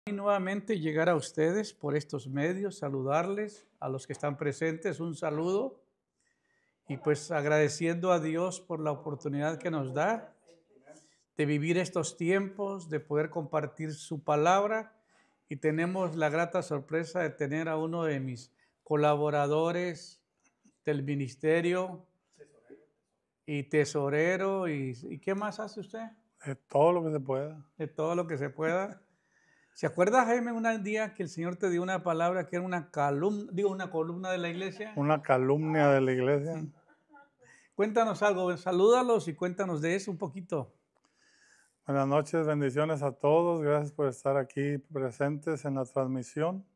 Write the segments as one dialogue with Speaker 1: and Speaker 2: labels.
Speaker 1: Y nuevamente llegar a ustedes por estos medios, saludarles a los que están presentes, un saludo y pues agradeciendo a Dios por la oportunidad que nos da de vivir estos tiempos, de poder compartir su palabra y tenemos la grata sorpresa de tener a uno de mis colaboradores del ministerio y tesorero y ¿qué más hace usted?
Speaker 2: Todo lo que se pueda.
Speaker 1: De todo lo que se pueda. ¿Se acuerda, Jaime, un día que el Señor te dio una palabra que era una columna de la iglesia?
Speaker 2: Una calumnia de la iglesia.
Speaker 1: Cuéntanos algo, salúdalos y cuéntanos de eso un poquito.
Speaker 2: Buenas noches, bendiciones a todos. Gracias por estar aquí presentes en la transmisión.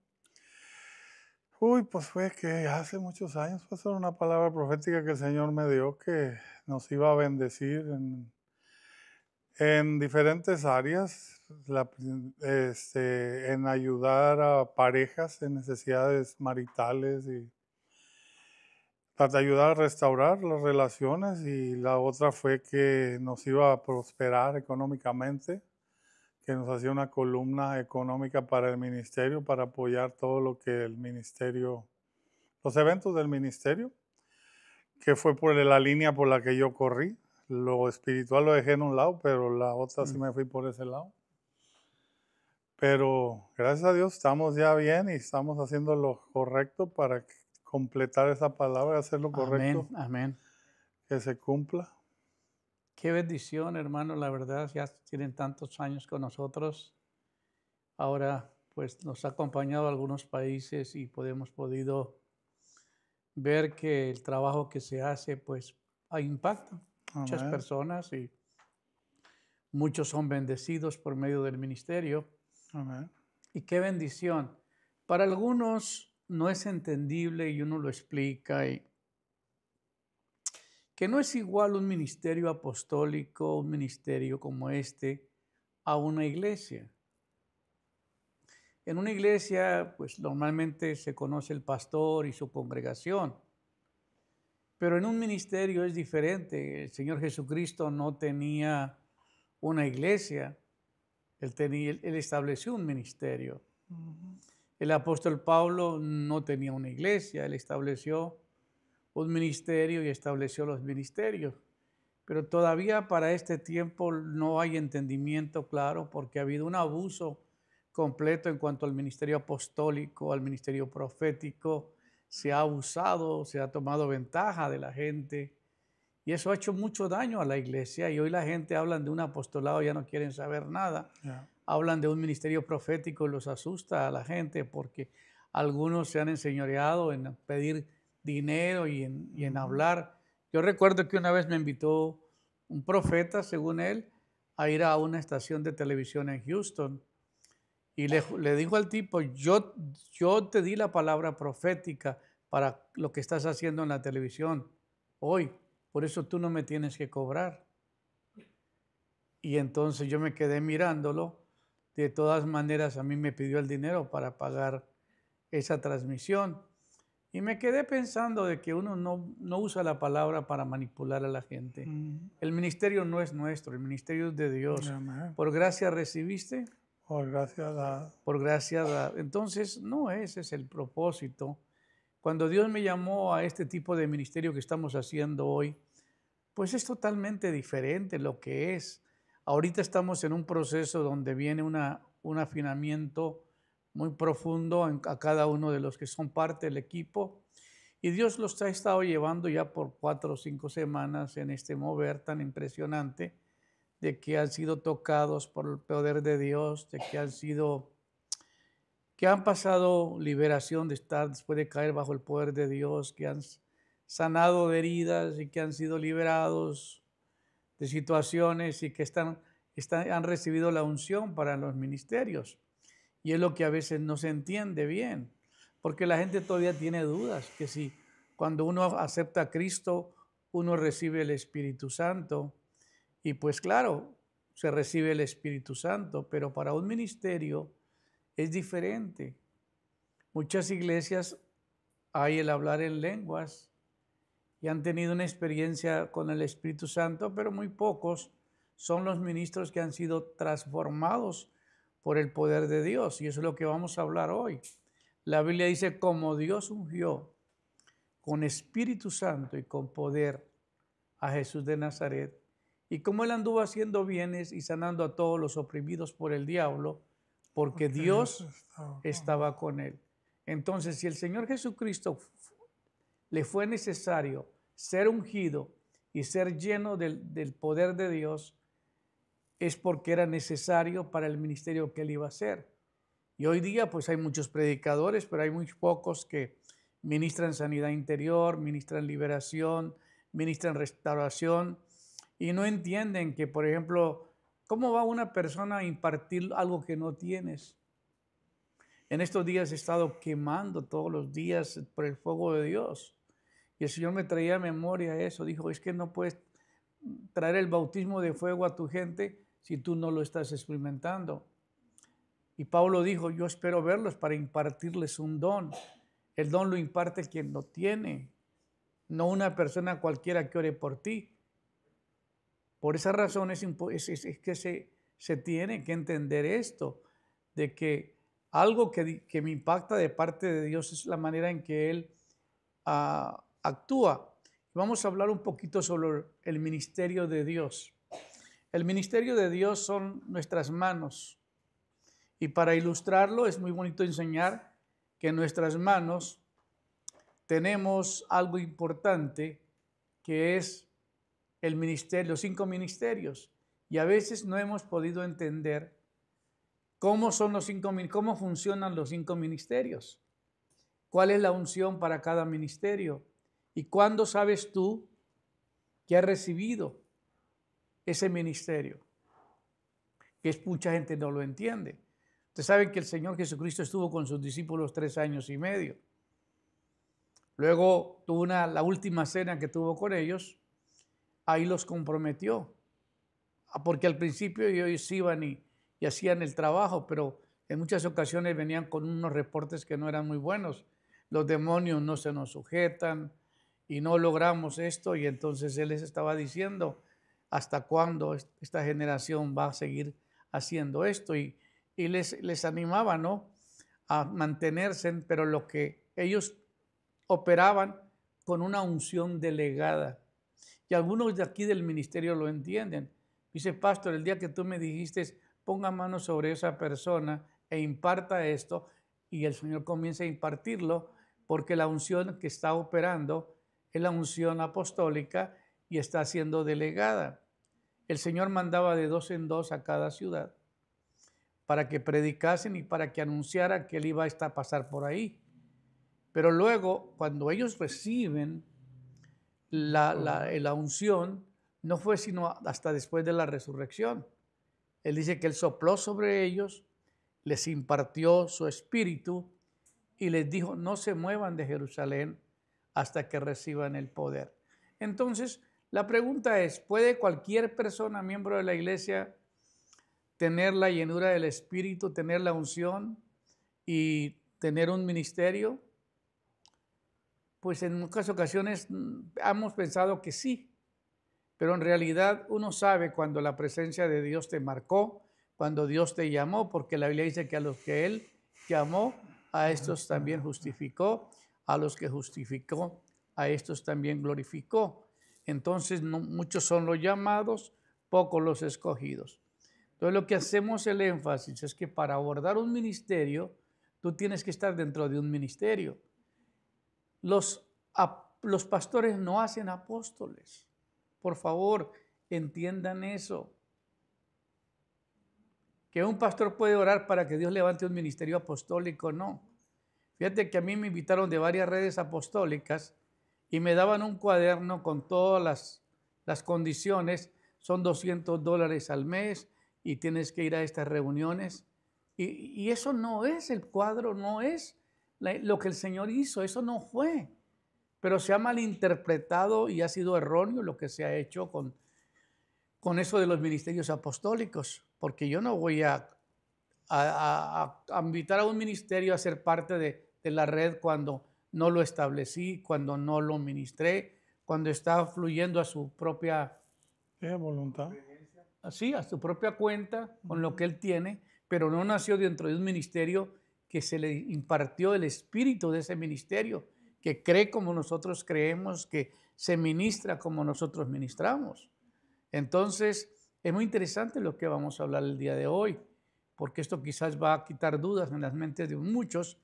Speaker 2: Pues fue que hace muchos años, pues era una palabra profética que el Señor me dio que nos iba a bendecir en diferentes áreas, en ayudar a parejas en necesidades maritales y para ayudar a restaurar las relaciones, y la otra fue que nos iba a prosperar económicamente, que nos hacía una columna económica para el ministerio, para apoyar todo lo que el ministerio, los eventos del ministerio, que fue por la línea por la que yo corrí. Lo espiritual lo dejé en un lado, pero la otra sí me fui por ese lado. Pero gracias a Dios estamos ya bien y estamos haciendo lo correcto para completar esa palabra, hacer lo correcto,
Speaker 1: Amén, amén.
Speaker 2: que se cumpla.
Speaker 1: Qué bendición, hermano, la verdad, ya tienen tantos años con nosotros. Ahora, pues nos ha acompañado a algunos países y hemos podido ver que el trabajo que se hace, pues, impacta muchas
Speaker 2: Amén.
Speaker 1: personas y muchos son bendecidos por medio del ministerio.
Speaker 2: Amén.
Speaker 1: Y qué bendición. Para algunos no es entendible y uno lo explica, que no es igual un ministerio apostólico, un ministerio como este, a una iglesia. En una iglesia, pues normalmente se conoce el pastor y su congregación, pero en un ministerio es diferente. El Señor Jesucristo no tenía una iglesia, él estableció un ministerio. El apóstol Pablo no tenía una iglesia, él estableció un ministerio y estableció los ministerios. Pero todavía para este tiempo no hay entendimiento claro porque ha habido un abuso completo en cuanto al ministerio apostólico, al ministerio profético. Se ha abusado, se ha tomado ventaja de la gente y eso ha hecho mucho daño a la iglesia. Y hoy la gente habla de un apostolado, ya no quieren saber nada.
Speaker 2: Yeah.
Speaker 1: Hablan de un ministerio profético y los asusta a la gente porque algunos se han enseñoreado en pedir dinero y en hablar. Yo recuerdo que una vez me invitó un profeta, según él, a ir a una estación de televisión en Houston y le dijo al tipo, yo te di la palabra profética para lo que estás haciendo en la televisión hoy, por eso tú no me tienes que cobrar. Y entonces yo me quedé mirándolo. De todas maneras, a mí me pidió el dinero para pagar esa transmisión. Y me quedé pensando de que uno no usa la palabra para manipular a la gente. El ministerio no es nuestro, el ministerio es de Dios.
Speaker 2: Amén.
Speaker 1: Por gracia recibiste,
Speaker 2: Por gracia dada.
Speaker 1: por gracia da. Entonces, no, ese es el propósito. Cuando Dios me llamó a este tipo de ministerio que estamos haciendo hoy, pues es totalmente diferente lo que es. Ahorita estamos en un proceso donde viene un afinamiento muy profundo a cada uno de los que son parte del equipo. Y Dios los ha estado llevando ya por 4 o 5 semanas en este mover tan impresionante de que han sido tocados por el poder de Dios, de que han pasado liberación de estar después de caer bajo el poder de Dios, que han sanado de heridas y que han sido liberados de situaciones y que han recibido la unción para los ministerios. Y es lo que a veces no se entiende bien, porque la gente todavía tiene dudas, que si cuando uno acepta a Cristo, uno recibe el Espíritu Santo. Y pues claro, se recibe el Espíritu Santo, pero para un ministerio es diferente. Muchas iglesias hay el hablar en lenguas y han tenido una experiencia con el Espíritu Santo, pero muy pocos son los ministros que han sido transformados por el poder de Dios. Y eso es lo que vamos a hablar hoy. La Biblia dice, como Dios ungió con Espíritu Santo y con poder a Jesús de Nazaret, y como él anduvo haciendo bienes y sanando a todos los oprimidos por el diablo, porque Dios estaba con él. Entonces, si el Señor Jesucristo le fue necesario ser ungido y ser lleno del poder de Dios, es porque era necesario para el ministerio que él iba a hacer. Y hoy día pues hay muchos predicadores, pero hay muy pocos que ministran sanidad interior, ministran liberación, ministran restauración, y no entienden que, por ejemplo, ¿cómo va una persona a impartir algo que no tienes? En estos días he estado quemando todos los días por el fuego de Dios. Y el Señor me traía a memoria eso. Dijo, es que no puedes traer el bautismo de fuego a tu gente si tú no lo estás experimentando. Y Pablo dijo, yo espero verlos para impartirles un don. El don lo imparte quien lo tiene, no una persona cualquiera que ore por ti. Por esa razón es que se tiene que entender esto, de que algo que me impacta de parte de Dios es la manera en que Él actúa. Vamos a hablar un poquito sobre el ministerio de Dios. El ministerio de Dios son nuestras manos. Y para ilustrarlo es muy bonito enseñar que en nuestras manos tenemos algo importante que es el ministerio, los 5 ministerios. Y a veces no hemos podido entender cómo funcionan los 5 ministerios. ¿Cuál es la unción para cada ministerio? ¿Y cuándo sabes tú que has recibido ese ministerio? Que mucha gente no lo entiende. Ustedes saben que el Señor Jesucristo estuvo con sus discípulos 3 años y medio. Luego tuvo la última cena que tuvo con ellos, ahí los comprometió. Porque al principio ellos iban y hacían el trabajo, pero en muchas ocasiones venían con unos reportes que no eran muy buenos. Los demonios no se nos sujetan y no logramos esto. Y entonces Él les estaba diciendo, ¿hasta cuándo esta generación va a seguir haciendo esto? Y les animaba, ¿no?, a mantenerse, pero lo que ellos operaban con una unción delegada. Y algunos de aquí del ministerio lo entienden. Dice, pastor, el día que tú me dijiste, ponga manos sobre esa persona e imparta esto, y el Señor comienza a impartirlo, porque la unción que está operando es la unción apostólica y está siendo delegada. El Señor mandaba de 2 en 2 a cada ciudad para que predicasen y para que anunciara que Él iba a pasar por ahí. Pero luego, cuando ellos reciben la unción, no fue sino hasta después de la resurrección. Él dice que Él sopló sobre ellos, les impartió su espíritu y les dijo, no se muevan de Jerusalén hasta que reciban el poder. Entonces, la pregunta es, ¿puede cualquier persona, miembro de la iglesia, tener la llenura del espíritu, tener la unción y tener un ministerio? Pues en muchas ocasiones hemos pensado que sí, pero en realidad uno sabe cuando la presencia de Dios te marcó, cuando Dios te llamó, porque la Biblia dice que a los que Él llamó, a estos también justificó, a los que justificó, a estos también glorificó. Entonces muchos son los llamados, pocos los escogidos. Entonces lo que hacemos el énfasis es que para abordar un ministerio, tú tienes que estar dentro de un ministerio. Los pastores no hacen apóstoles. Por favor, entiendan eso. Que un pastor puede orar para que Dios levante un ministerio apostólico, no. Fíjate que a mí me invitaron de varias redes apostólicas y me daban un cuaderno con todas las condiciones. Son $200 al mes y tienes que ir a estas reuniones. Y eso no es el cuadro, no es lo que el Señor hizo, eso no fue. Pero se ha malinterpretado y ha sido erróneo lo que se ha hecho con eso de los ministerios apostólicos, porque yo no voy a invitar a un ministerio a ser parte de la red cuando no lo establecí, cuando no lo ministré, cuando está fluyendo a su propia
Speaker 2: voluntad.
Speaker 1: Así, a su propia cuenta, con lo que él tiene, pero no nació dentro de un ministerio que se le impartió el espíritu de ese ministerio, que cree como nosotros creemos, que se ministra como nosotros ministramos. Entonces, es muy interesante lo que vamos a hablar el día de hoy, porque esto quizás va a quitar dudas en las mentes de muchos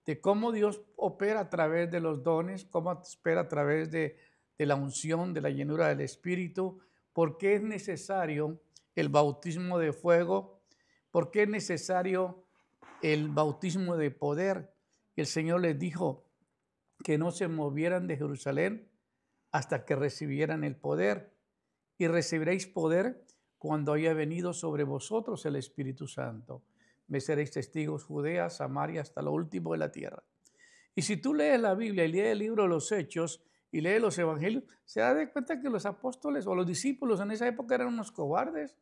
Speaker 1: de cómo Dios opera a través de los dones, cómo opera a través de la unción, de la llenura del Espíritu, por qué es necesario el bautismo de fuego, por qué es necesario el bautismo de poder. El Señor les dijo que no se movieran de Jerusalén hasta que recibieran el poder. Y recibiréis poder cuando haya venido sobre vosotros el Espíritu Santo. Me seréis testigos Judea, Samaria, hasta lo último de la tierra. Y si tú lees la Biblia y lees el libro de los Hechos y lees los Evangelios, se da de cuenta que los apóstoles o los discípulos en esa época eran unos cobardes,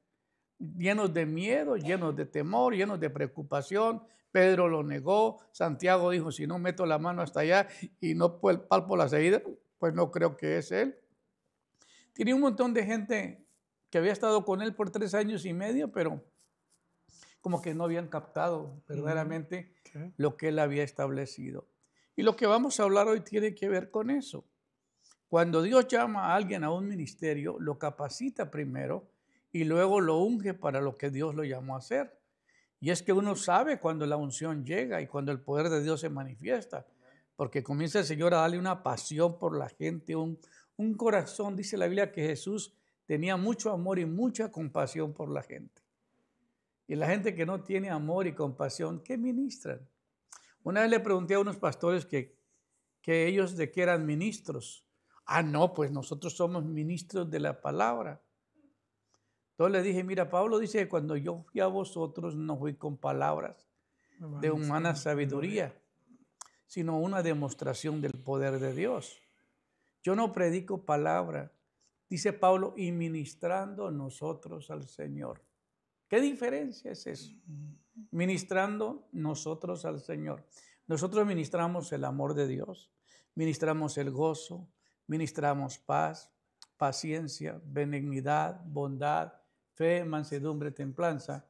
Speaker 1: llenos de miedo, llenos de temor, llenos de preocupación. Pedro lo negó, Santiago dijo, si no meto la mano hasta allá y no palpo la salida, pues no creo que es él. Tenía un montón de gente que había estado con él por 3 años y medio, pero como que no habían captado verdaderamente lo que él había establecido. Y lo que vamos a hablar hoy tiene que ver con eso. Cuando Dios llama a alguien a un ministerio, lo capacita primero y luego lo unge para lo que Dios lo llamó a hacer. Y es que uno sabe cuando la unción llega y cuando el poder de Dios se manifiesta, porque comienza el Señor a darle una pasión por la gente, un corazón. Dice la Biblia que Jesús tenía mucho amor y mucha compasión por la gente. Y la gente que no tiene amor y compasión, ¿qué ministran? Una vez le pregunté a unos pastores que ellos de qué eran ministros. Ah, no, pues nosotros somos ministros de la palabra. Entonces le dije, mira, Pablo dice que cuando yo fui a vosotros no fui con palabras de humana sabiduría, sino una demostración del poder de Dios. Yo no predico palabra, dice Pablo, y ministrando nosotros al Señor. ¿Qué diferencia es eso? Ministrando nosotros al Señor. Nosotros ministramos el amor de Dios, ministramos el gozo, ministramos paz, paciencia, benignidad, bondad, fe, mansedumbre, templanza.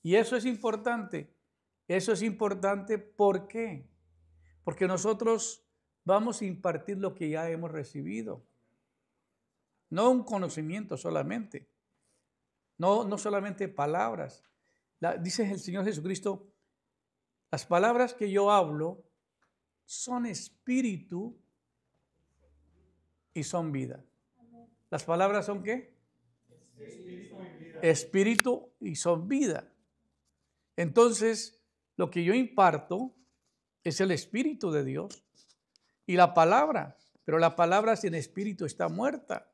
Speaker 1: Y eso es importante. Eso es importante, ¿por qué? Porque nosotros vamos a impartir lo que ya hemos recibido. No un conocimiento solamente. No solamente palabras. Dice el Señor Jesucristo, las palabras que yo hablo son espíritu y son vida. ¿Las palabras son qué? Espíritu y son vida. Entonces, lo que yo imparto es el Espíritu de Dios y la palabra, pero la palabra sin espíritu está muerta.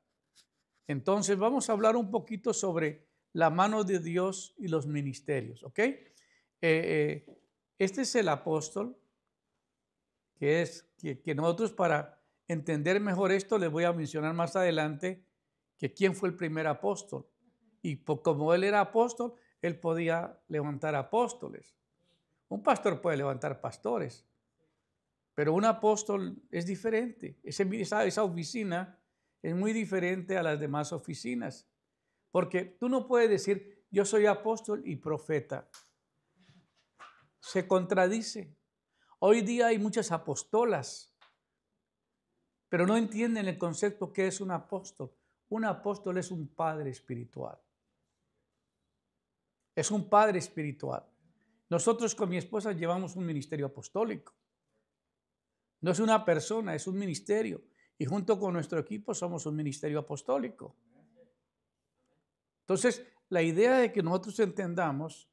Speaker 1: Entonces, vamos a hablar un poquito sobre la mano de Dios y los ministerios, ¿ok? Este es el apóstol, que nosotros para entender mejor esto les voy a mencionar más adelante que quién fue el primer apóstol. Y como él era apóstol, él podía levantar apóstoles. Un pastor puede levantar pastores, pero un apóstol es diferente. Esa oficina es muy diferente a las demás oficinas, porque tú no puedes decir, yo soy apóstol y profeta. Se contradice. Hoy día hay muchas apostolas, pero no entienden el concepto que es un apóstol. Un apóstol es un padre espiritual. Es un padre espiritual. Nosotros con mi esposa llevamos un ministerio apostólico. No es una persona, es un ministerio. Y junto con nuestro equipo somos un ministerio apostólico. Entonces, la idea de que nosotros entendamos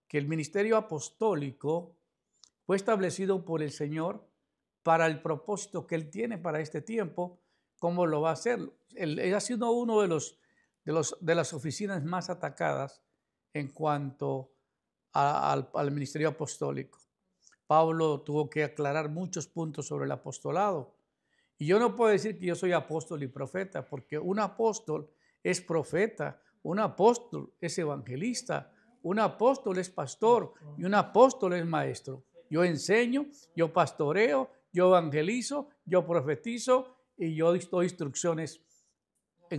Speaker 1: que el ministerio apostólico fue establecido por el Señor para el propósito que Él tiene para este tiempo, ¿cómo lo va a hacer? Él ha sido uno de las oficinas más atacadas en cuanto al ministerio apostólico. Pablo tuvo que aclarar muchos puntos sobre el apostolado. Y yo no puedo decir que yo soy apóstol y profeta, porque un apóstol es profeta, un apóstol es evangelista, un apóstol es pastor y un apóstol es maestro. Yo enseño, yo pastoreo, yo evangelizo, yo profetizo y yo doy instrucciones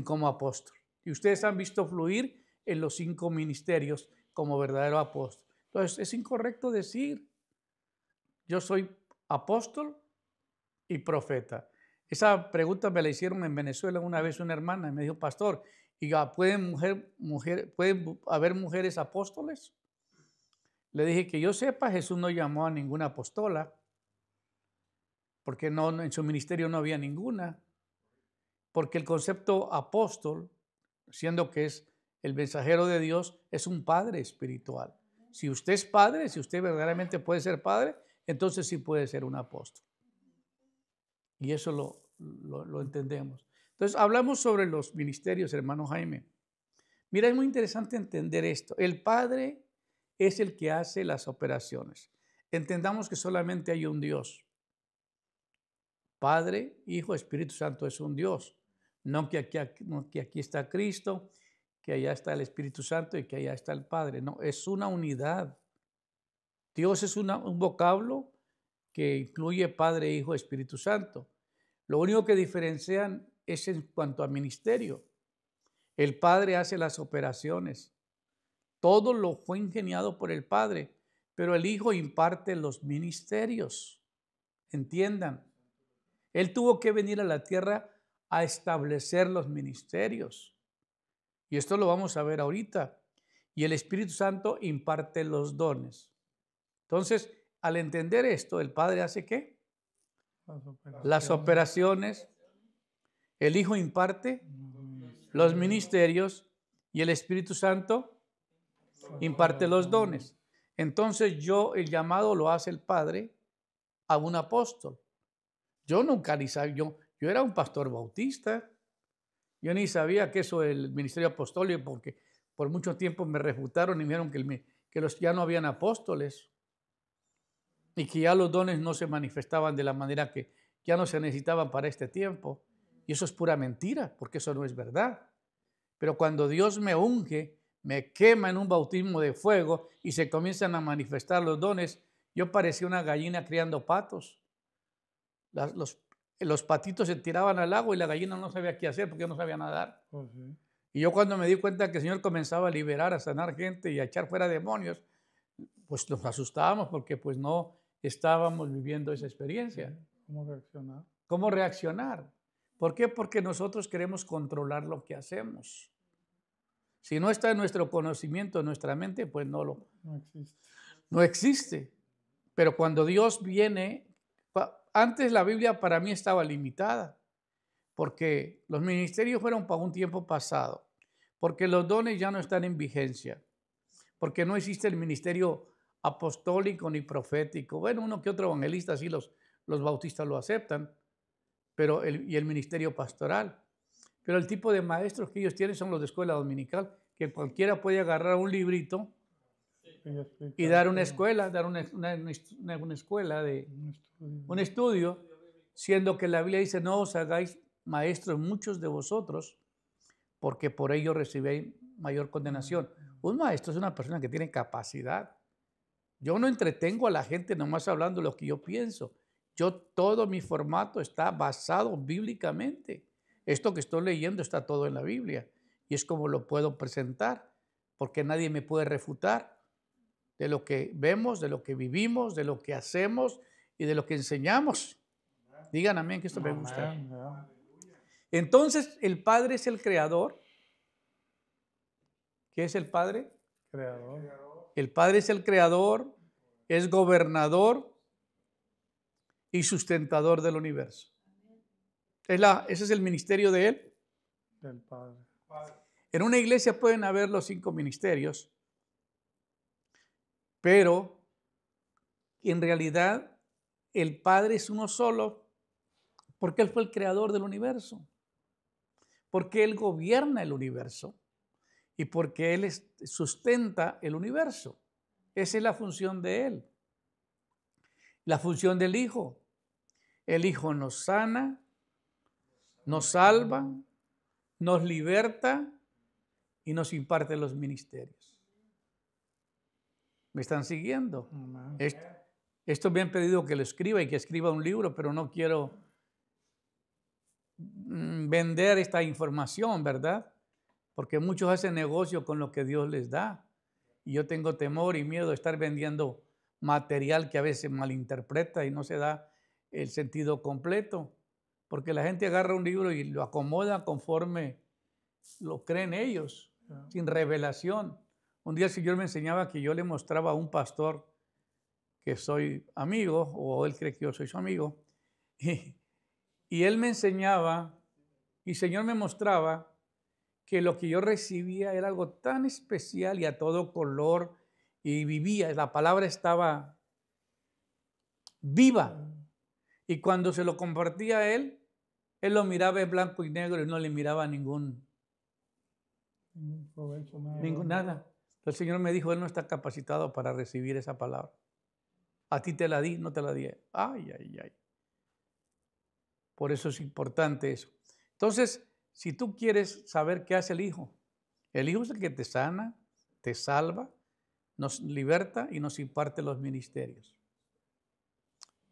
Speaker 1: como apóstol. Y ustedes han visto fluir en los 5 ministerios como verdadero apóstol. Entonces, es incorrecto decir, yo soy apóstol y profeta. Esa pregunta me la hicieron en Venezuela una vez una hermana y me dijo, pastor, ¿pueden haber mujeres apóstoles? Le dije que yo sepa, Jesús no llamó a ninguna apóstola, porque no, en su ministerio no había ninguna, porque el concepto apóstol, siendo que es el mensajero de Dios, es un padre espiritual. Si usted es padre, si usted verdaderamente puede ser padre, entonces sí puede ser un apóstol. Y eso lo entendemos. Entonces, hablamos sobre los ministerios, hermano Jaime. Mira, es muy interesante entender esto. El Padre es el que hace las operaciones. Entendamos que solamente hay un Dios. Padre, Hijo, Espíritu Santo es un Dios. No que aquí está Cristo, que allá está el Espíritu Santo y que allá está el Padre. No, es una unidad. Dios es un vocablo que incluye Padre, Hijo, Espíritu Santo. Lo único que diferencian es en cuanto a ministerio. El Padre hace las operaciones. Todo lo fue ingeniado por el Padre, pero el Hijo imparte los ministerios. Entiendan. Él tuvo que venir a la tierra a establecer los ministerios. Y esto lo vamos a ver ahorita. Y el Espíritu Santo imparte los dones. Entonces, al entender esto, el Padre hace ¿qué? Las operaciones. El Hijo imparte los ministerios y el Espíritu Santo imparte los dones. Entonces el llamado lo hace el Padre a un apóstol. Yo nunca ni sabía, yo era un pastor bautista. Yo ni sabía que eso del ministerio apostólico, porque por mucho tiempo me refutaron y me dijeron que ya no habían apóstoles y que ya los dones no se manifestaban de la manera que ya no se necesitaban para este tiempo. Y eso es pura mentira, porque eso no es verdad. Pero cuando Dios me unge, me quema en un bautismo de fuego y se comienzan a manifestar los dones, yo parecía una gallina criando patos. Los patitos se tiraban al agua y la gallina no sabía qué hacer porque no sabía nadar. Uh-huh. Y yo cuando me di cuenta que el Señor comenzaba a liberar, a sanar gente y a echar fuera demonios, pues nos asustábamos porque pues no estábamos viviendo esa experiencia.
Speaker 2: ¿Cómo reaccionar?
Speaker 1: ¿Cómo reaccionar? ¿Por qué? Porque nosotros queremos controlar lo que hacemos. Si no está en nuestro conocimiento, en nuestra mente, pues no existe. No existe. Pero cuando Dios viene, antes la Biblia para mí estaba limitada, porque los ministerios fueron para un tiempo pasado, porque los dones ya no están en vigencia, porque no existe el ministerio apostólico ni profético. Bueno, uno que otro evangelista, sí, los bautistas lo aceptan, pero y el ministerio pastoral. Pero el tipo de maestros que ellos tienen son los de escuela dominical, que cualquiera puede agarrar un librito y dar una escuela, dar una escuela de un estudio, siendo que la Biblia dice, no os hagáis maestros muchos de vosotros, porque por ello recibéis mayor condenación. Un maestro es una persona que tiene capacidad. Yo no entretengo a la gente nomás hablando lo que yo pienso. Todo mi formato está basado bíblicamente. Esto que estoy leyendo está todo en la Biblia y es como lo puedo presentar, porque nadie me puede refutar de lo que vemos, de lo que vivimos, de lo que hacemos y de lo que enseñamos. Digan amén, que esto me gusta. Entonces, el Padre es el creador. ¿Qué es el Padre?
Speaker 2: Creador.
Speaker 1: El Padre es el creador, es gobernador y sustentador del universo. Ese es el ministerio de Él.
Speaker 2: Del Padre.
Speaker 1: En una iglesia pueden haber los 5 ministerios, pero en realidad el Padre es uno solo porque Él fue el creador del universo, porque Él gobierna el universo y porque Él sustenta el universo. Esa es la función de Él. La función del Hijo. El Hijo nos sana, nos salva, nos liberta y nos imparte los ministerios. ¿Me están siguiendo? Esto me han pedido que lo escriba y que escriba un libro, pero no quiero vender esta información, ¿verdad? Porque muchos hacen negocio con lo que Dios les da y yo tengo temor y miedo de estar vendiendo material que a veces malinterpreta y no se da el sentido completo, porque la gente agarra un libro y lo acomoda conforme lo creen ellos, sin revelación. Un día el Señor me enseñaba que yo le mostraba a un pastor que soy amigo, o él cree que yo soy su amigo, y él me enseñaba, y el Señor me mostraba que lo que yo recibía era algo tan especial y a todo color, y vivía, la palabra estaba viva. Y cuando se lo compartía a él lo miraba en blanco y negro y no le miraba ningún
Speaker 2: provecho,
Speaker 1: nada. El Señor me dijo, él no está capacitado para recibir esa palabra. A ti te la di, no te la di. Ay, ay, ay. Por eso es importante eso. Entonces, si tú quieres saber qué hace el Hijo es el que te sana, te salva, nos liberta y nos imparte los ministerios.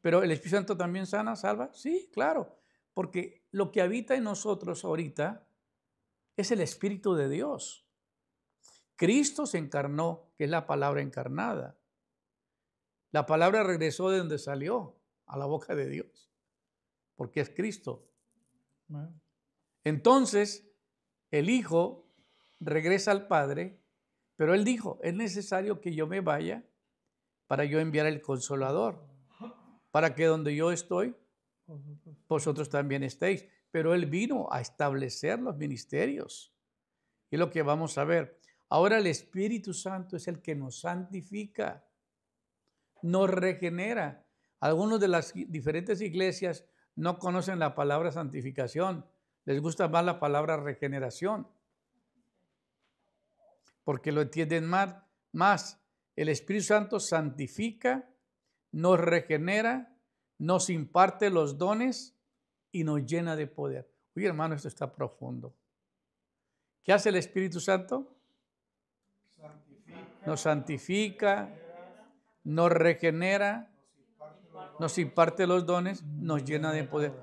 Speaker 1: Pero el Espíritu Santo también sana, salva. Sí, claro, porque lo que habita en nosotros ahorita es el Espíritu de Dios. Cristo se encarnó, que es la palabra encarnada. La palabra regresó de donde salió, a la boca de Dios, porque es Cristo. Entonces, el Hijo regresa al Padre, pero Él dijo, es necesario que yo me vaya para yo enviar el Consolador, para que donde yo estoy, vosotros también estéis. Pero Él vino a establecer los ministerios. Y es lo que vamos a ver. Ahora el Espíritu Santo es el que nos santifica, nos regenera. Algunos de las diferentes iglesias no conocen la palabra santificación. Les gusta más la palabra regeneración, porque lo entienden más. El Espíritu Santo santifica, nos regenera, nos imparte los dones y nos llena de poder. Oye, hermano, esto está profundo. ¿Qué hace el Espíritu Santo? Nos santifica, nos regenera, nos imparte los dones, nos llena de poder.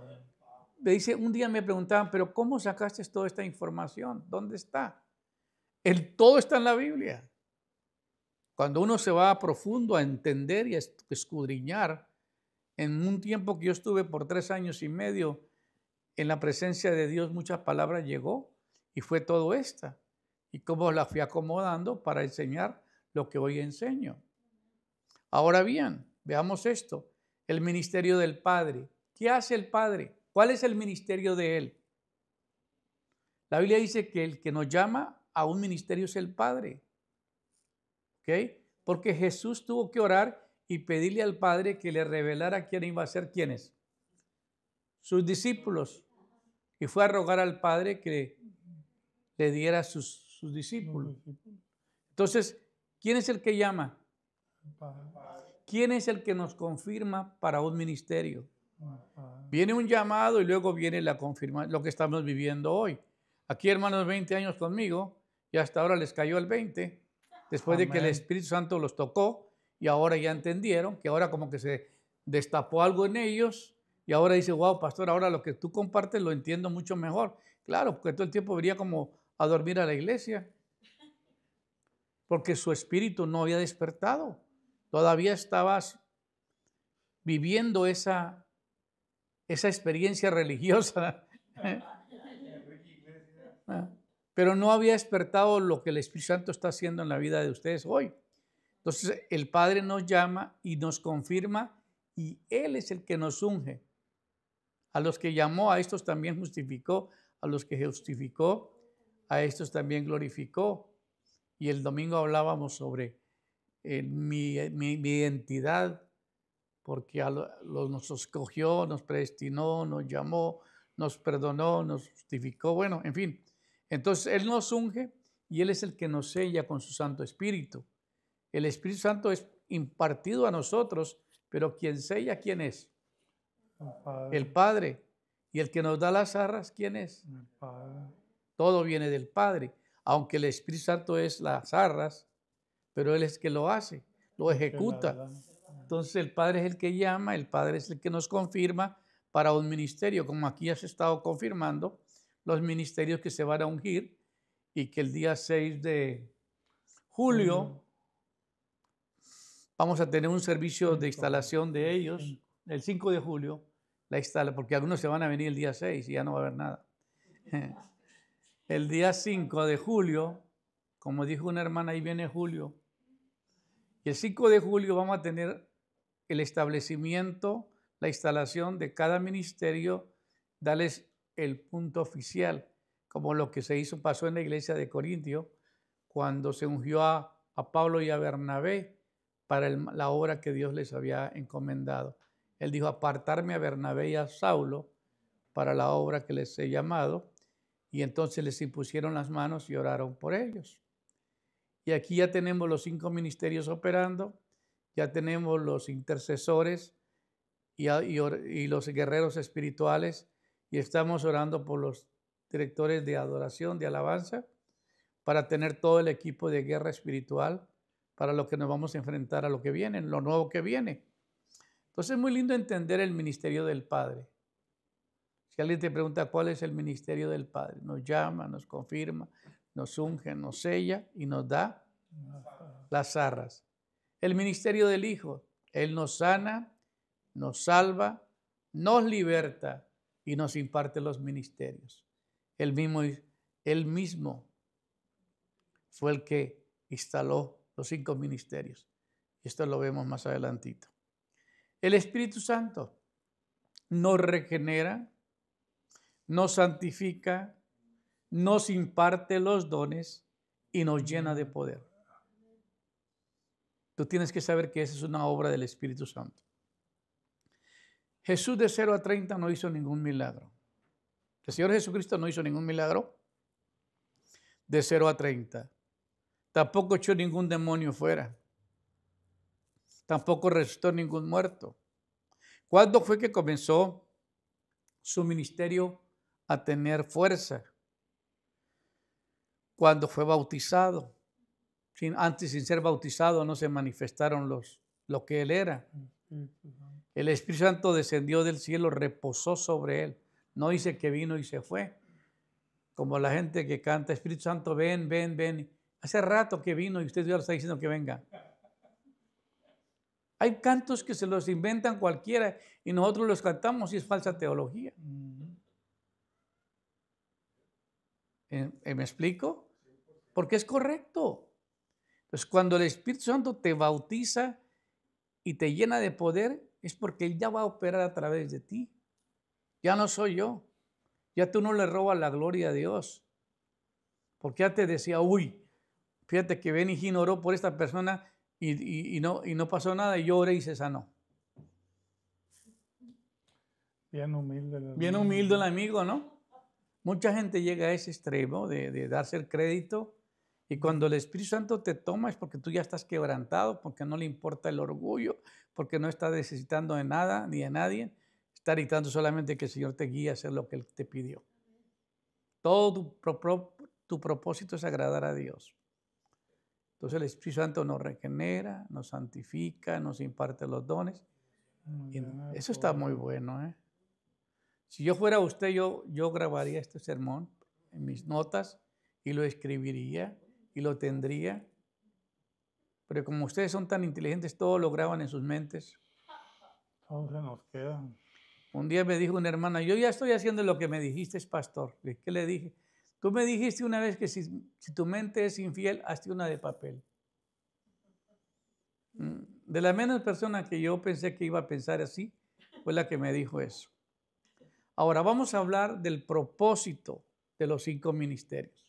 Speaker 1: Me dice, un día me preguntaban, pero ¿cómo sacaste toda esta información? ¿Dónde está? Todo está en la Biblia. Cuando uno se va a profundo a entender y a escudriñar, en un tiempo que yo estuve por 3 años y medio en la presencia de Dios, muchas palabras llegó y fue todo esta. Y cómo la fui acomodando para enseñar lo que hoy enseño. Ahora bien, veamos esto. El ministerio del Padre. ¿Qué hace el Padre? ¿Cuál es el ministerio de Él? La Biblia dice que el que nos llama a un ministerio es el Padre. ¿Ok? Porque Jesús tuvo que orar y pedirle al Padre que le revelara quién iba a ser quiénes. Sus discípulos. Y fue a rogar al Padre que le diera sus discípulos. Entonces, ¿quién es el que llama? ¿Quién es el que nos confirma para un ministerio? Viene un llamado y luego viene la confirmación, lo que estamos viviendo hoy. Aquí, hermanos, 20 años conmigo y hasta ahora les cayó el 20, después de que el Espíritu Santo los tocó y ahora ya entendieron que ahora como que se destapó algo en ellos y ahora dice, wow, pastor, ahora lo que tú compartes lo entiendo mucho mejor. Claro, porque todo el tiempo venía como a dormir a la iglesia, porque su espíritu no había despertado. Todavía estabas viviendo esa experiencia religiosa, pero no había despertado lo que el Espíritu Santo está haciendo en la vida de ustedes hoy. Entonces el Padre nos llama y nos confirma y Él es el que nos unge. A los que llamó, a estos también justificó, a los que justificó, a estos también glorificó. Y el domingo hablábamos sobre mi identidad, porque nos escogió, nos predestinó, nos llamó, nos perdonó, nos justificó, bueno, en fin. Entonces Él nos unge y Él es el que nos sella con su Santo Espíritu. El Espíritu Santo es impartido a nosotros, pero quien sella, ¿quién es? El Padre. Y el que nos da las arras, ¿quién es? El Padre. Todo viene del Padre, aunque el Espíritu Santo es las arras, pero Él es el que lo hace, lo ejecuta. Entonces el Padre es el que llama, el Padre es el que nos confirma para un ministerio, como aquí ya se ha estado confirmando los ministerios que se van a ungir y que el día 6 de julio Vamos a tener un servicio de instalación de ellos el 5 de julio, porque algunos se van a venir el día 6 y ya no va a haber nada. El día 5 de julio, como dijo una hermana, ahí viene Julio. Y el 5 de julio vamos a tener el establecimiento, la instalación de cada ministerio, darles el punto oficial, como lo que pasó en la iglesia de Corintio, cuando se ungió a Pablo y a Bernabé para la obra que Dios les había encomendado. Él dijo, apartarme a Bernabé y a Saulo para la obra que les he llamado, y entonces les impusieron las manos y oraron por ellos. Y aquí ya tenemos los 5 ministerios operando, ya tenemos los intercesores y los guerreros espirituales, y estamos orando por los directores de adoración, de alabanza, para tener todo el equipo de guerra espiritual para lo que nos vamos a enfrentar a lo que viene, lo nuevo que viene. Entonces es muy lindo entender el ministerio del Padre. Si alguien te pregunta cuál es el ministerio del Padre, nos llama, nos confirma, nos unge, nos sella y nos da las arras. El ministerio del Hijo, Él nos sana, nos salva, nos liberta y nos imparte los ministerios. Él mismo fue el que instaló los 5 ministerios. Y esto lo vemos más adelantito. El Espíritu Santo nos regenera, nos santifica, nos imparte los dones y nos llena de poder. Tú tienes que saber que esa es una obra del Espíritu Santo. Jesús de 0 a 30 no hizo ningún milagro. El Señor Jesucristo no hizo ningún milagro de 0 a 30. Tampoco echó ningún demonio fuera. Tampoco resucitó ningún muerto. ¿Cuándo fue que comenzó su ministerio a tener fuerza? Cuando fue bautizado. Antes, sin ser bautizado, no se manifestaron lo que él era. El Espíritu Santo descendió del cielo, reposó sobre él. No dice que vino y se fue. Como la gente que canta, Espíritu Santo, ven, ven, ven. Hace rato que vino y usted ya lo está diciendo que venga. Hay cantos que se los inventan cualquiera y nosotros los cantamos y es falsa teología. ¿Me explico? Porque es correcto. Entonces, cuando el Espíritu Santo te bautiza y te llena de poder, es porque Él ya va a operar a través de ti. Ya no soy yo. Ya tú no le robas la gloria a Dios. Porque ya te decía, uy, fíjate que Benny oró por esta persona y no pasó nada y yo oré y se sanó.
Speaker 2: Bien humilde.
Speaker 1: Bien humilde el amigo, ¿no? Mucha gente llega a ese extremo de darse el crédito y cuando el Espíritu Santo te toma es porque tú ya estás quebrantado, porque no le importa el orgullo, porque no está necesitando de nada ni de nadie, está necesitando solamente que el Señor te guíe a hacer lo que Él te pidió. Todo tu propósito es agradar a Dios. Entonces el Espíritu Santo nos regenera, nos santifica, nos imparte los dones. Y eso está muy bueno, ¿eh? Si yo fuera usted, yo grabaría este sermón en mis notas y lo escribiría y lo tendría. Pero como ustedes son tan inteligentes, todo lo graban en sus mentes.
Speaker 2: Todo se nos queda.
Speaker 1: Un día me dijo una hermana, yo ya estoy haciendo lo que me dijiste, pastor. ¿Qué le dije? Tú me dijiste una vez que si tu mente es infiel, hazte una de papel. De la menos persona que yo pensé que iba a pensar así, fue la que me dijo eso. Ahora vamos a hablar del propósito de los 5 ministerios.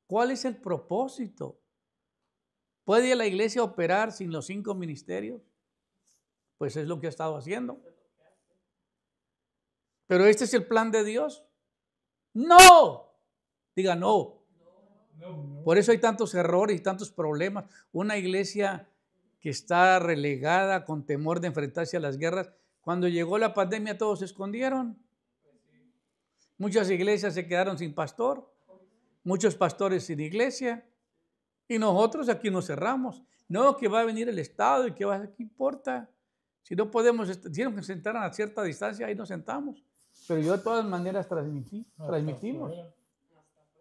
Speaker 1: ¿Cuál es el propósito? ¿Puede la iglesia operar sin los 5 ministerios? Pues es lo que ha estado haciendo. ¿Pero este es el plan de Dios? ¡No! Diga no. Por eso hay tantos errores y tantos problemas. Una iglesia que está relegada con temor de enfrentarse a las guerras. Cuando llegó la pandemia todos se escondieron. Muchas iglesias se quedaron sin pastor. Muchos pastores sin iglesia. Y nosotros aquí nos cerramos. No, que va a venir el Estado y que va a... ¿Qué importa? Si no podemos, tenemos que sentar a cierta distancia, ahí nos sentamos. Pero yo de todas maneras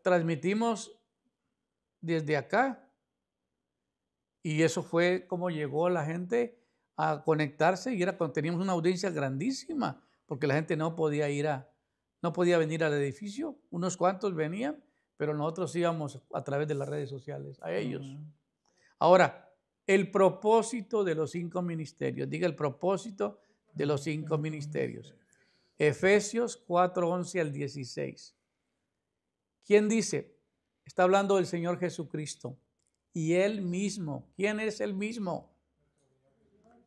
Speaker 1: transmitimos desde acá. Y eso fue como llegó la gente a conectarse y era cuando teníamos una audiencia grandísima, porque la gente no podía no podía venir al edificio. Unos cuantos venían, pero nosotros íbamos a través de las redes sociales a ellos. Ahora, el propósito de los 5 ministerios. Diga el propósito de los 5 ministerios. Efesios 4, 11 al 16. ¿Quién dice? Está hablando del Señor Jesucristo. Y Él mismo. ¿Quién es Él mismo?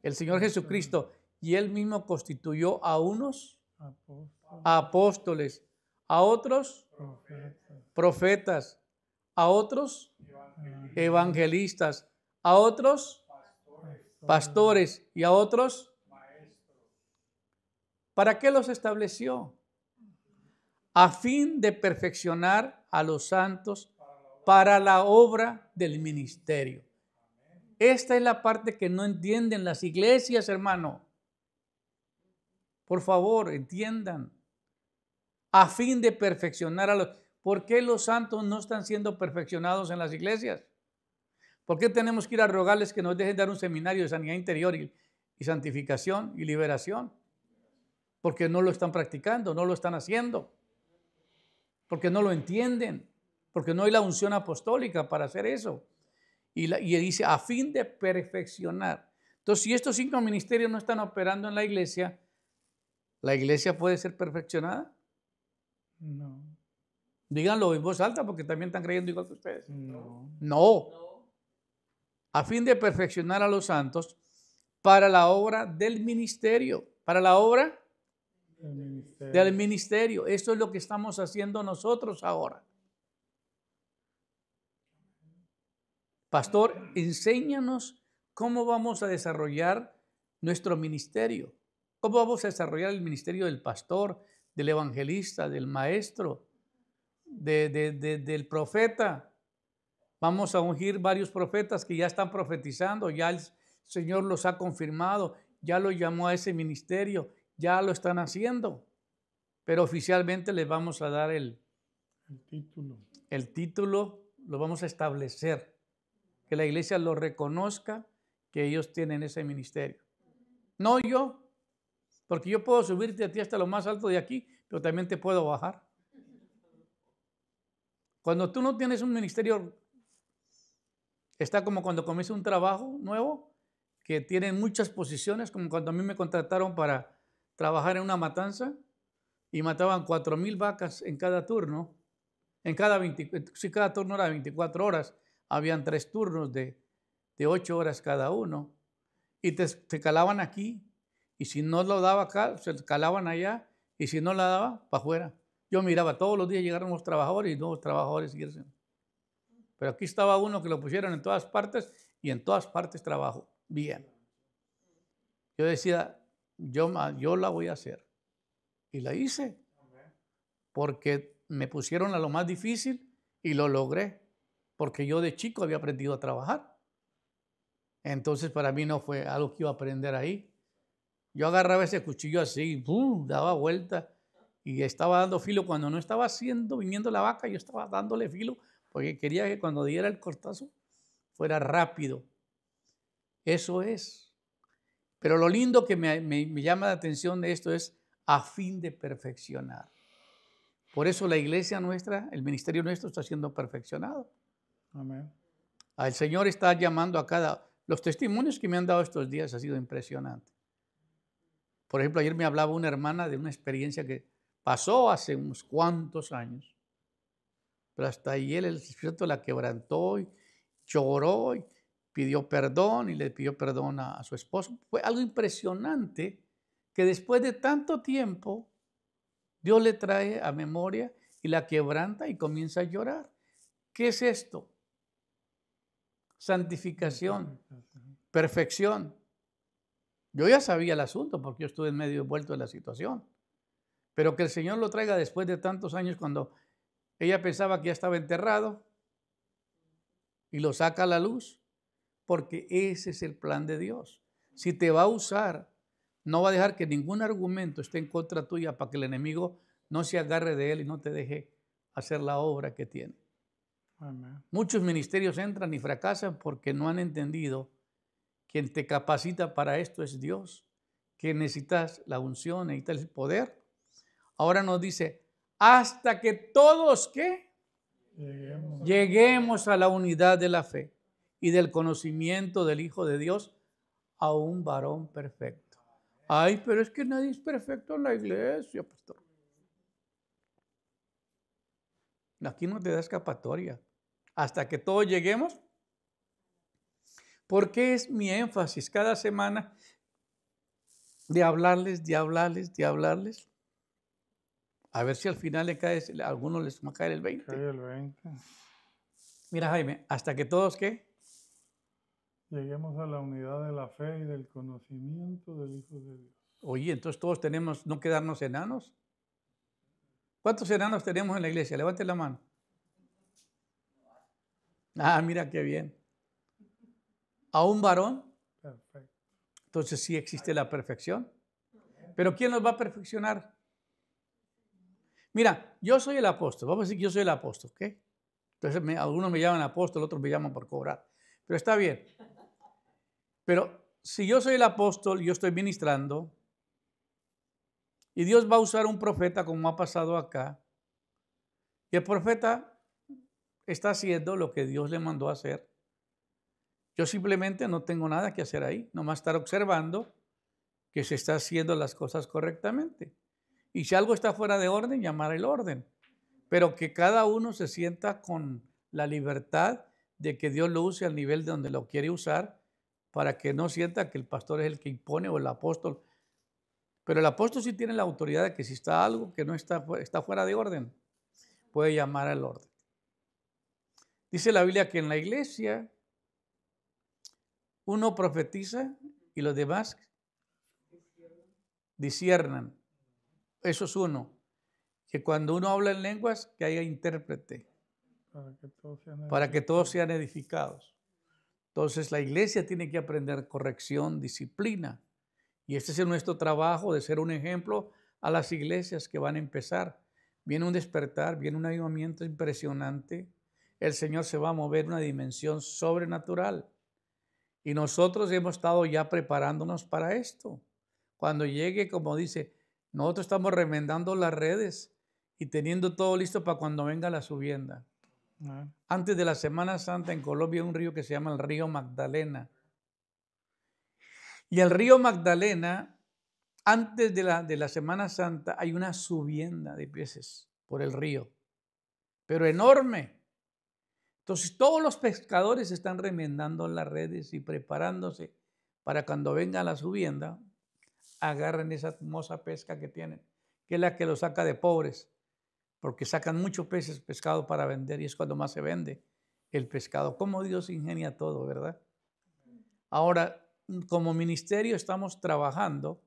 Speaker 1: El Señor Jesucristo. Y Él mismo constituyó a unos apóstoles, a otros profetas, a otros evangelistas, a otros pastores y a otros. ¿Para qué los estableció? A fin de perfeccionar a los santos para la obra del ministerio. Esta es la parte que no entienden las iglesias, hermano. Por favor, entiendan. A fin de perfeccionar a los... ¿Por qué los santos no están siendo perfeccionados en las iglesias? ¿Por qué tenemos que ir a rogarles que nos dejen dar un seminario de sanidad interior y santificación y liberación? Porque no lo están practicando, no lo están haciendo. Porque no lo entienden. Porque no hay la unción apostólica para hacer eso. Y dice, a fin de perfeccionar. Entonces, si estos 5 ministerios no están operando en la iglesia puede ser perfeccionada.
Speaker 2: No.
Speaker 1: Díganlo en voz alta porque también están creyendo igual que ustedes.
Speaker 2: No.
Speaker 1: A fin de perfeccionar a los santos para la obra del ministerio. Para la obra del ministerio. Esto es lo que estamos haciendo nosotros ahora. Pastor, enséñanos cómo vamos a desarrollar nuestro ministerio. ¿Cómo vamos a desarrollar el ministerio del pastor, del evangelista, del maestro, del profeta? Vamos a ungir varios profetas que ya están profetizando, ya el Señor los ha confirmado, ya los llamó a ese ministerio, ya lo están haciendo. Pero oficialmente les vamos a dar el
Speaker 2: título.
Speaker 1: El título lo vamos a establecer. Que la iglesia lo reconozca, que ellos tienen ese ministerio. No yo, porque yo puedo subirte a ti hasta lo más alto de aquí, pero también te puedo bajar. Cuando tú no tienes un ministerio, está como cuando comienza un trabajo nuevo, que tienen muchas posiciones, como cuando a mí me contrataron para trabajar en una matanza y mataban 4,000 vacas en cada turno. Si cada turno era 24 horas, habían 3 turnos de 8 horas cada uno. Y te calaban aquí. Y si no lo daba acá, se calaban allá. Y si no la daba, para afuera. Yo miraba todos los días llegar nuevos trabajadores y nuevos trabajadores irse. Pero aquí estaba uno que lo pusieron en todas partes y en todas partes trabajo. Bien. Yo decía, yo la voy a hacer. Y la hice. Porque me pusieron a lo más difícil y lo logré. Porque yo de chico había aprendido a trabajar. Entonces para mí no fue algo que iba a aprender ahí. Yo agarraba ese cuchillo así, ¡pum!, daba vuelta y estaba dando filo. Cuando no estaba viniendo la vaca, yo estaba dándole filo porque quería que cuando diera el cortazo fuera rápido. Eso es. Pero lo lindo que me llama la atención de esto es a fin de perfeccionar. Por eso la iglesia nuestra, el ministerio nuestro está siendo perfeccionado.
Speaker 2: Amén.
Speaker 1: El Señor está llamando a cada... Los testimonios que me han dado estos días ha sido impresionante. Por ejemplo, ayer me hablaba una hermana de una experiencia que pasó hace unos cuantos años. Pero hasta ahí el Espíritu la quebrantó y lloró y pidió perdón y le pidió perdón a su esposo. Fue algo impresionante que después de tanto tiempo Dios le trae a memoria y la quebranta y comienza a llorar. ¿Qué es esto? Santificación, perfección. Yo ya sabía el asunto porque yo estuve en medio envuelto de la situación. Pero que el Señor lo traiga después de tantos años cuando ella pensaba que ya estaba enterrado y lo saca a la luz, porque ese es el plan de Dios. Si te va a usar, no va a dejar que ningún argumento esté en contra tuya para que el enemigo no se agarre de él y no te deje hacer la obra que tiene.
Speaker 2: Amén.
Speaker 1: Muchos ministerios entran y fracasan porque no han entendido quien te capacita para esto es Dios, que necesitas la unción, necesitas el poder. Ahora nos dice, hasta que todos, ¿qué? Lleguemos a la unidad de la fe y del conocimiento del Hijo de Dios, a un varón perfecto. Ay, pero es que nadie es perfecto en la iglesia, pastor. Aquí no te da escapatoria. Hasta que todos lleguemos. ¿Por qué es mi énfasis cada semana de hablarles, de hablarles, de hablarles? A ver si al final a algunos les va a caer el 20.
Speaker 2: Cae el 20.
Speaker 1: Mira, Jaime, hasta que todos, ¿qué?
Speaker 2: Lleguemos a la unidad de la fe y del conocimiento del Hijo de Dios.
Speaker 1: Oye, entonces todos tenemos no quedarnos enanos. ¿Cuántos enanos tenemos en la iglesia? Levanten la mano. Ah, mira qué bien. ¿A un varón?
Speaker 2: Perfecto.
Speaker 1: Entonces sí existe la perfección. ¿Pero quién nos va a perfeccionar? Mira, yo soy el apóstol. Vamos a decir que yo soy el apóstol, ¿ok? Entonces algunos me llaman apóstol, otros me llaman por cobrar. Pero está bien. Pero si yo soy el apóstol, yo estoy ministrando, y Dios va a usar un profeta como ha pasado acá, y el profeta está haciendo lo que Dios le mandó a hacer. Yo simplemente no tengo nada que hacer ahí, nomás estar observando que se está haciendo las cosas correctamente. Y si algo está fuera de orden, llamar el orden. Pero que cada uno se sienta con la libertad de que Dios lo use al nivel de donde lo quiere usar, para que no sienta que el pastor es el que impone o el apóstol. Pero el apóstol sí tiene la autoridad de que si está algo que no está fuera de orden, puede llamar al orden. Dice la Biblia que en la iglesia uno profetiza y los demás disciernan. Eso es uno. Que cuando uno habla en lenguas, que haya intérprete. Para que todos sean edificados. Entonces la iglesia tiene que aprender corrección, disciplina. Y este es nuestro trabajo de ser un ejemplo a las iglesias que van a empezar. Viene un despertar, viene un avivamiento impresionante. El Señor se va a mover en una dimensión sobrenatural. Y nosotros hemos estado ya preparándonos para esto. Cuando llegue, como dice, nosotros estamos remendando las redes y teniendo todo listo para cuando venga la subienda. Antes de la Semana Santa en Colombia hay un río que se llama el río Magdalena. Y el río Magdalena, antes de la Semana Santa, hay una subienda de peces por el río, pero enorme. Entonces todos los pescadores están remendando las redes y preparándose para cuando venga la subienda, agarren esa hermosa pesca que tienen, que es la que los saca de pobres, porque sacan muchos peces pescado para vender y es cuando más se vende el pescado. Cómo Dios ingenia todo, ¿verdad? Ahora, como ministerio estamos trabajando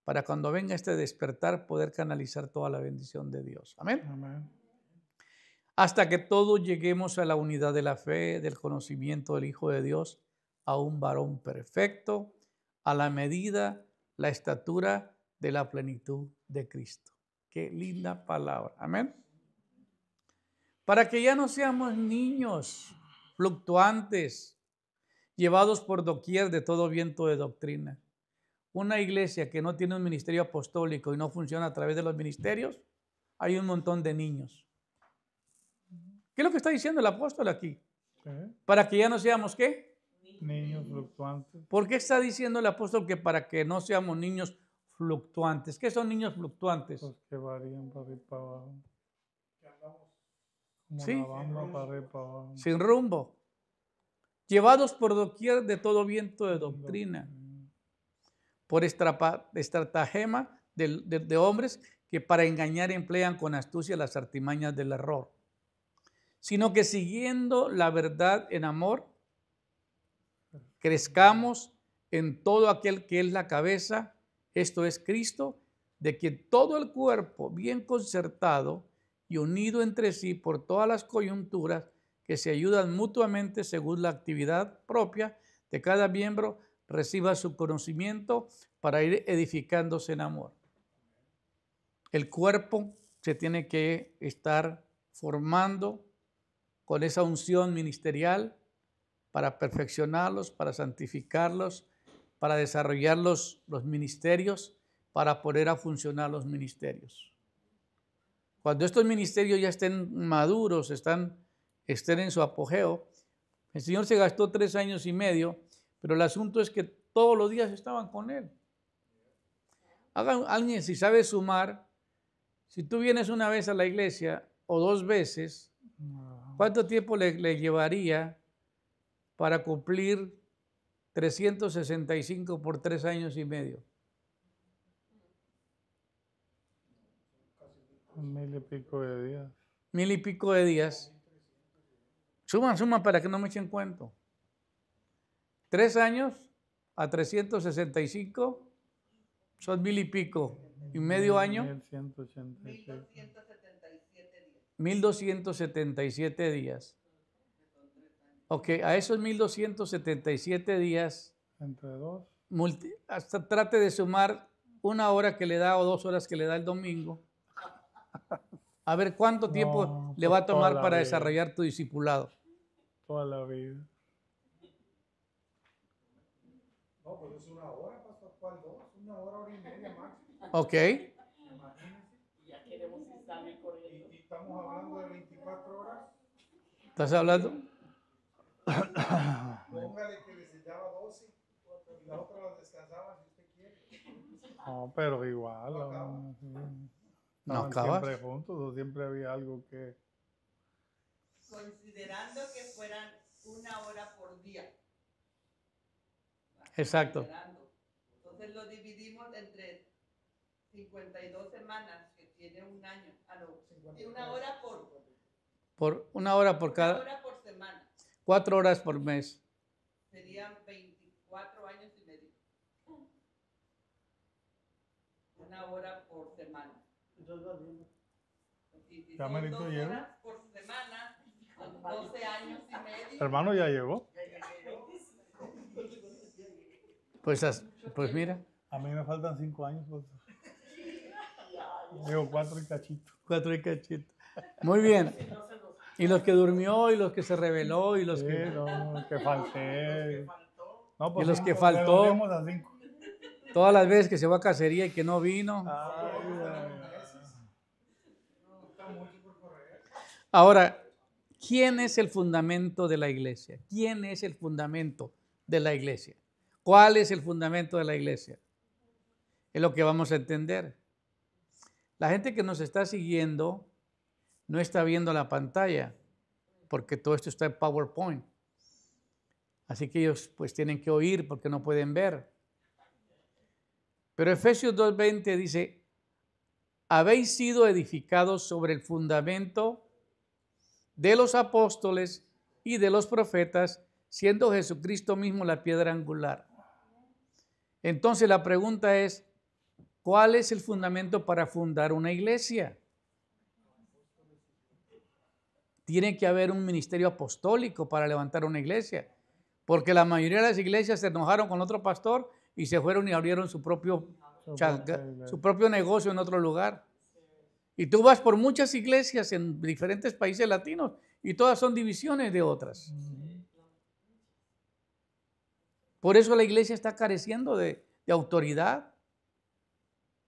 Speaker 1: para cuando venga este despertar poder canalizar toda la bendición de Dios. Amén.
Speaker 2: Amén.
Speaker 1: Hasta que todos lleguemos a la unidad de la fe, del conocimiento del Hijo de Dios, a un varón perfecto, a la medida, la estatura de la plenitud de Cristo. Qué linda palabra. Amén. Para que ya no seamos niños fluctuantes, llevados por doquier de todo viento de doctrina. Una iglesia que no tiene un ministerio apostólico y no funciona a través de los ministerios, hay un montón de niños. ¿Qué es lo que está diciendo el apóstol aquí?
Speaker 2: Sí.
Speaker 1: Para que ya no seamos, ¿qué?
Speaker 2: Niños fluctuantes.
Speaker 1: ¿Por qué está diciendo el apóstol que para que no seamos niños fluctuantes? ¿Qué son niños fluctuantes?
Speaker 2: Los que varían para arriba y para abajo. Como
Speaker 1: Sí.
Speaker 2: la bamba para arriba y para abajo.
Speaker 1: Sin rumbo. Llevados por doquier de todo viento de doctrina. Por estratagema de hombres que para engañar emplean con astucia las artimañas del error. Sino que siguiendo la verdad en amor, crezcamos en todo aquel que es la cabeza, esto es Cristo, de quien todo el cuerpo, bien concertado y unido entre sí por todas las coyunturas, que se ayudan mutuamente según la actividad propia de cada miembro, reciba su conocimiento para ir edificándose en amor. El cuerpo se tiene que estar formando con esa unción ministerial para perfeccionarlos, para santificarlos, para desarrollar los ministerios, para poner a funcionar los ministerios. Cuando estos ministerios ya estén maduros, estén en su apogeo, el Señor se gastó 3 años y medio, pero el asunto es que todos los días estaban con Él. Alguien, si sabe sumar, si tú vienes una vez a la iglesia o 2 veces, ¿cuánto tiempo le llevaría para cumplir 365 por 3 años y medio?
Speaker 2: 1000 y pico de días.
Speaker 1: 1000 y pico de días. Suma para que no me echen cuento. 3 años a 365 son 1000 y pico. ¿Y medio año? 1277 días. Ok, a esos 1277 días,
Speaker 2: entre 2,
Speaker 1: hasta trate de sumar 1 hora que le da o 2 horas que le da el domingo. A ver cuánto tiempo le va a tomar para desarrollar tu discipulado.
Speaker 2: Toda la vida.
Speaker 3: No, pues es 1 hora, pastor. ¿Cuál 2? 1 hora, hora y media máximo.
Speaker 1: Ok.
Speaker 3: Imagínense. Y ya queremos salir corriendo. Y estamos hablando de 24 horas.
Speaker 1: ¿Estás hablando?
Speaker 3: Póngale que les echaba 12 y la otra las descansaba si usted quiere.
Speaker 2: No, pero igual.
Speaker 1: No acabas.
Speaker 2: Siempre juntos, o siempre había algo que...
Speaker 4: Considerando que fueran 1 hora por día.
Speaker 1: Exacto.
Speaker 4: Entonces lo dividimos entre 52 semanas, que tiene 1 año. Y 1 hora
Speaker 1: por 1 hora por cada...
Speaker 4: 1 hora por semana.
Speaker 1: 4 horas por mes.
Speaker 4: Serían 24 años y medio. 1 hora por semana. Si
Speaker 2: ¿Ya
Speaker 4: son
Speaker 2: Marito
Speaker 4: 2
Speaker 2: llegó?
Speaker 4: horas por semana, son 12 años y medio.
Speaker 2: Hermano, ¿ya llegó?
Speaker 1: Pues mira.
Speaker 2: A mí me faltan 5 años. Pues. Llevo 4 y cachito.
Speaker 1: 4 y cachito. Muy bien. Y los que durmió, y los que se rebeló, y los
Speaker 2: Sí,
Speaker 1: que...
Speaker 2: no, que falté. No,
Speaker 1: Y los
Speaker 2: 5,
Speaker 1: que faltó.
Speaker 2: redondeamos a 5.
Speaker 1: Todas las veces que se va a cacería y que no vino. Ahora, ¿quién es el fundamento de la iglesia? ¿Quién es el fundamento de la iglesia? ¿Cuál es el fundamento de la iglesia? Es lo que vamos a entender. La gente que nos está siguiendo no está viendo la pantalla, porque todo esto está en PowerPoint. Así que ellos pues tienen que oír porque no pueden ver. Pero Efesios 2:20 dice, habéis sido edificados sobre el fundamento de los apóstoles y de los profetas, siendo Jesucristo mismo la piedra angular. Entonces la pregunta es, ¿cuál es el fundamento para fundar una iglesia? Tiene que haber un ministerio apostólico para levantar una iglesia, porque la mayoría de las iglesias se enojaron con otro pastor y se fueron y abrieron su propio negocio en otro lugar. Y tú vas por muchas iglesias en diferentes países latinos y todas son divisiones de otras. Por eso la iglesia está careciendo de autoridad,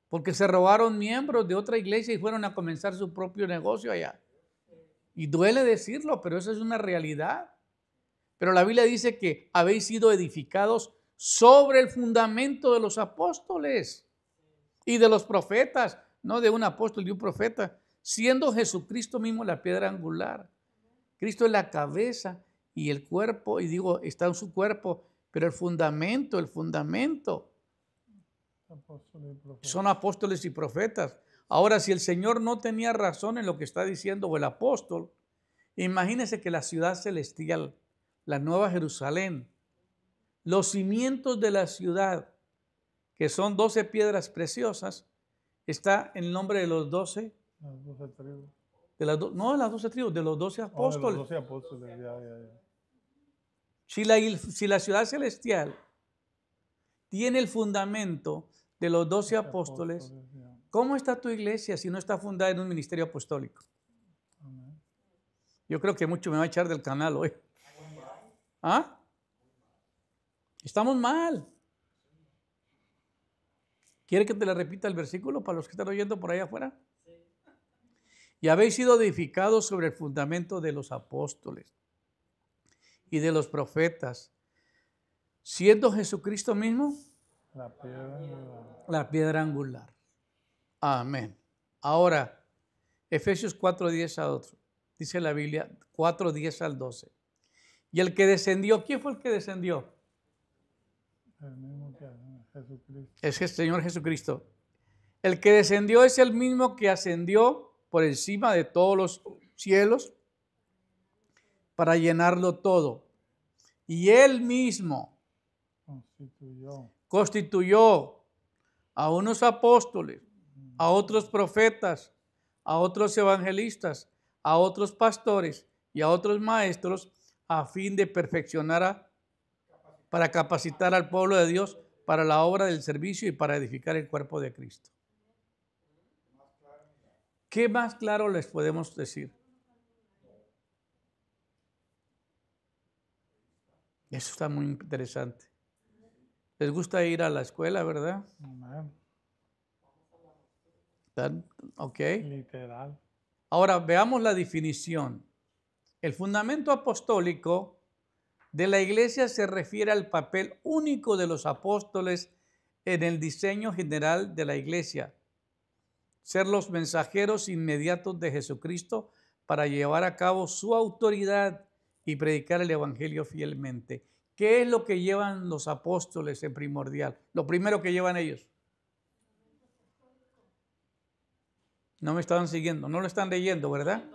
Speaker 1: porque se robaron miembros de otra iglesia y fueron a comenzar su propio negocio allá. Y duele decirlo, pero eso es una realidad. Pero la Biblia dice que habéis sido edificados sobre el fundamento de los apóstoles y de los profetas, no de un apóstol y un profeta, siendo Jesucristo mismo la piedra angular. Cristo es la cabeza y el cuerpo, y digo, está en su cuerpo, pero el fundamento son apóstoles y profetas. Ahora, si el Señor no tenía razón en lo que está diciendo, o el apóstol, imagínense que la ciudad celestial, la Nueva Jerusalén, los cimientos de la ciudad, que son 12 piedras preciosas, está en el nombre de los 12.
Speaker 2: Las 12 tribus.
Speaker 1: No de las 12 tribus, de los 12 apóstoles.
Speaker 2: De los 12 apóstoles, ya.
Speaker 1: Si la ciudad celestial tiene el fundamento de los 12 apóstoles, ¿cómo está tu iglesia si no está fundada en un ministerio apostólico? Yo creo que mucho me va a echar del canal hoy. ¿Ah? Estamos mal. ¿Quiere que te le repita el versículo para los que están oyendo por allá afuera? Y habéis sido edificados sobre el fundamento de los apóstoles y de los profetas, siendo Jesucristo mismo
Speaker 2: La piedra angular.
Speaker 1: la piedra angular. Amén. Ahora, Efesios 4:10 a otro. Dice la Biblia 4:10 al 12. Y el que descendió, ¿quién fue el que descendió?
Speaker 2: El mismo que Jesucristo.
Speaker 1: Es el Señor Jesucristo. El que descendió es el mismo que ascendió por encima de todos los cielos para llenarlo todo. Y él mismo constituyó a unos apóstoles, a otros profetas, a otros evangelistas, a otros pastores y a otros maestros a fin de perfeccionar, para capacitar al pueblo de Dios para la obra del servicio y para edificar el cuerpo de Cristo. ¿Qué más claro les podemos decir? Eso está muy interesante. ¿Les gusta ir a la escuela, verdad?
Speaker 2: Amén.
Speaker 1: Ok.
Speaker 2: Literal.
Speaker 1: Ahora veamos la definición. El fundamento apostólico de la iglesia se refiere al papel único de los apóstoles en el diseño general de la iglesia. Ser los mensajeros inmediatos de Jesucristo para llevar a cabo su autoridad y predicar el evangelio fielmente. ¿Qué es lo que llevan los apóstoles en primordial? Lo primero que llevan ellos. No me estaban siguiendo, no lo están leyendo, ¿verdad?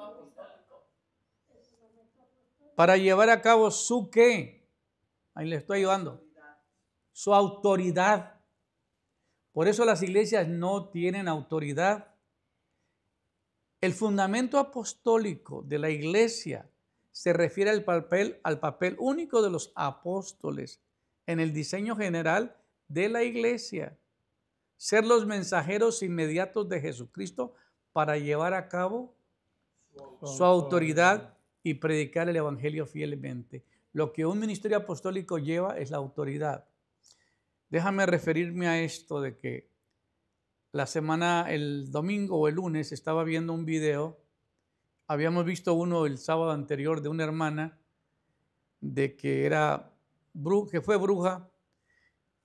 Speaker 1: Para llevar a cabo su ¿qué? Ahí le estoy ayudando. Su autoridad. Por eso las iglesias no tienen autoridad. El fundamento apostólico de la iglesia se refiere al papel único de los apóstoles en el diseño general de la iglesia. Ser los mensajeros inmediatos de Jesucristo para llevar a cabo su autoridad y predicar el evangelio fielmente. Lo que un ministerio apostólico lleva es la autoridad. Déjame referirme a esto de que la semana, el domingo o el lunes, estaba viendo un video. Habíamos visto uno el sábado anterior de una hermana de que fue bruja.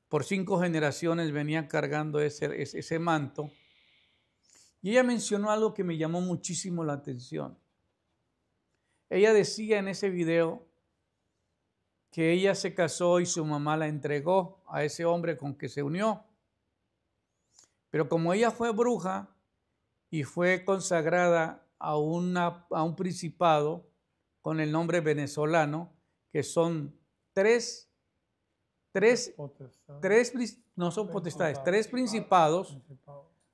Speaker 1: Por 5 generaciones venía cargando ese manto. Y ella mencionó algo que me llamó muchísimo la atención. Ella decía en ese video que ella se casó y su mamá la entregó a ese hombre con que se unió. Pero como ella fue bruja y fue consagrada a un principado con el nombre venezolano, que son tres principados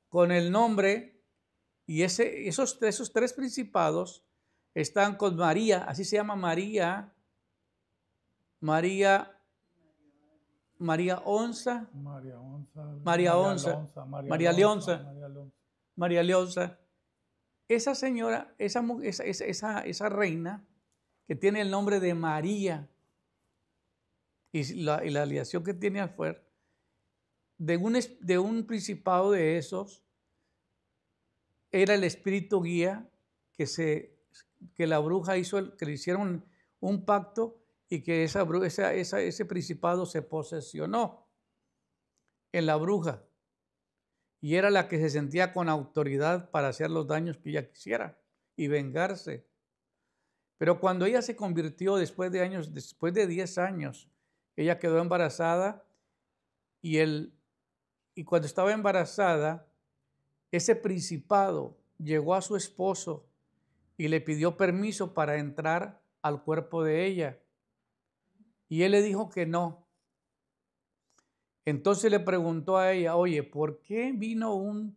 Speaker 1: con el nombre, y esos 3 principados están con María, así se llama María Onza. María Leonza. Esa señora, esa reina que tiene el nombre de María y la aliación que tiene afuera, de un principado de esos, era el espíritu guía que la bruja hizo, que le hicieron un pacto y que ese principado se posesionó en la bruja. Y era la que se sentía con autoridad para hacer los daños que ella quisiera y vengarse. Pero cuando ella se convirtió después de 10 años, ella quedó embarazada y cuando estaba embarazada, ese principado llegó a su esposo y le pidió permiso para entrar al cuerpo de ella. Y él le dijo que no. Entonces le preguntó a ella, oye, ¿por qué vino un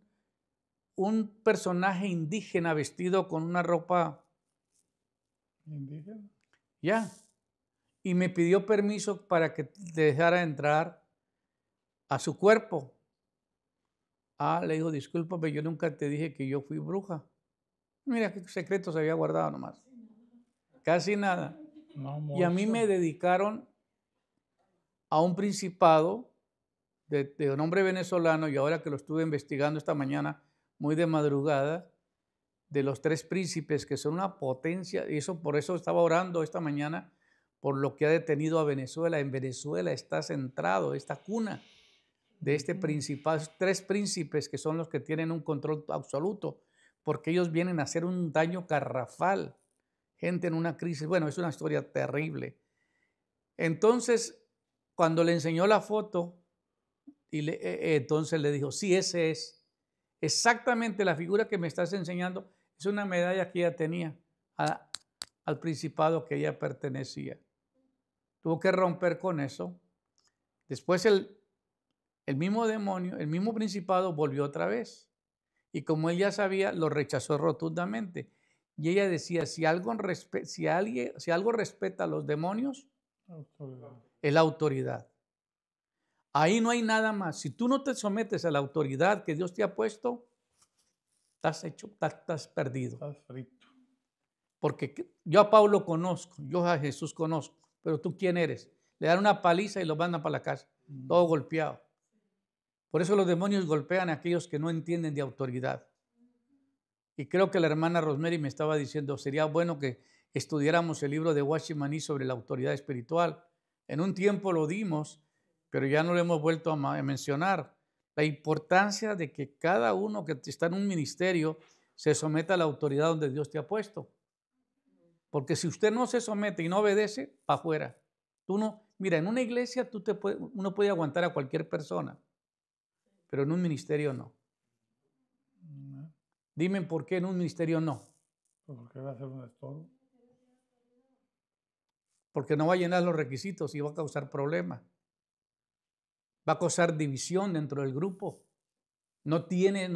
Speaker 1: personaje indígena vestido con una ropa
Speaker 2: indígena?
Speaker 1: Ya. Y me pidió permiso para que te dejara entrar a su cuerpo. Le dijo, discúlpame, yo nunca te dije que yo fui bruja. Mira qué secreto se había guardado nomás. casi nada.
Speaker 2: No
Speaker 1: Y a mí
Speaker 2: mucho.
Speaker 1: me dedicaron a un principado de un hombre venezolano, y ahora que lo estuve investigando esta mañana, muy de madrugada, de los 3 príncipes, que son una potencia, y por eso estaba orando esta mañana por lo que ha detenido a Venezuela. En Venezuela está centrado esta cuna de este principado, 3 príncipes que son los que tienen un control absoluto, porque ellos vienen a hacer un daño garrafal, gente en una crisis. Bueno, es una historia terrible. Entonces, cuando le enseñó la foto, entonces le dijo, sí, ese es exactamente la figura que me estás enseñando, es una medalla que ella tenía al principado que ella pertenecía. Tuvo que romper con eso. Después el mismo demonio, el mismo principado volvió otra vez. Y como ella sabía, lo rechazó rotundamente. Y ella decía, si algo respeta a los demonios,
Speaker 2: Autoridad.
Speaker 1: es la autoridad. Ahí no hay nada más. Si tú no te sometes a la autoridad que Dios te ha puesto, estás perdido.
Speaker 2: Estás frito.
Speaker 1: Porque yo a Pablo conozco, yo a Jesús conozco, pero tú ¿quién eres? Le dan una paliza y lo mandan para la casa, todo golpeado. Por eso los demonios golpean a aquellos que no entienden de autoridad. Y creo que la hermana Rosemary me estaba diciendo, sería bueno que estudiáramos el libro de Watchman Nee sobre la autoridad espiritual. En un tiempo lo dimos, pero ya no lo hemos vuelto a mencionar. La importancia de que cada uno que está en un ministerio se someta a la autoridad donde Dios te ha puesto. Porque si usted no se somete y no obedece, para afuera. Mira, en una iglesia uno puede aguantar a cualquier persona, pero en un ministerio no. Dime por qué en un ministerio no.
Speaker 2: Porque va a ser un estorbo.
Speaker 1: Porque no va a llenar los requisitos y va a causar problemas. Va a causar división dentro del grupo. No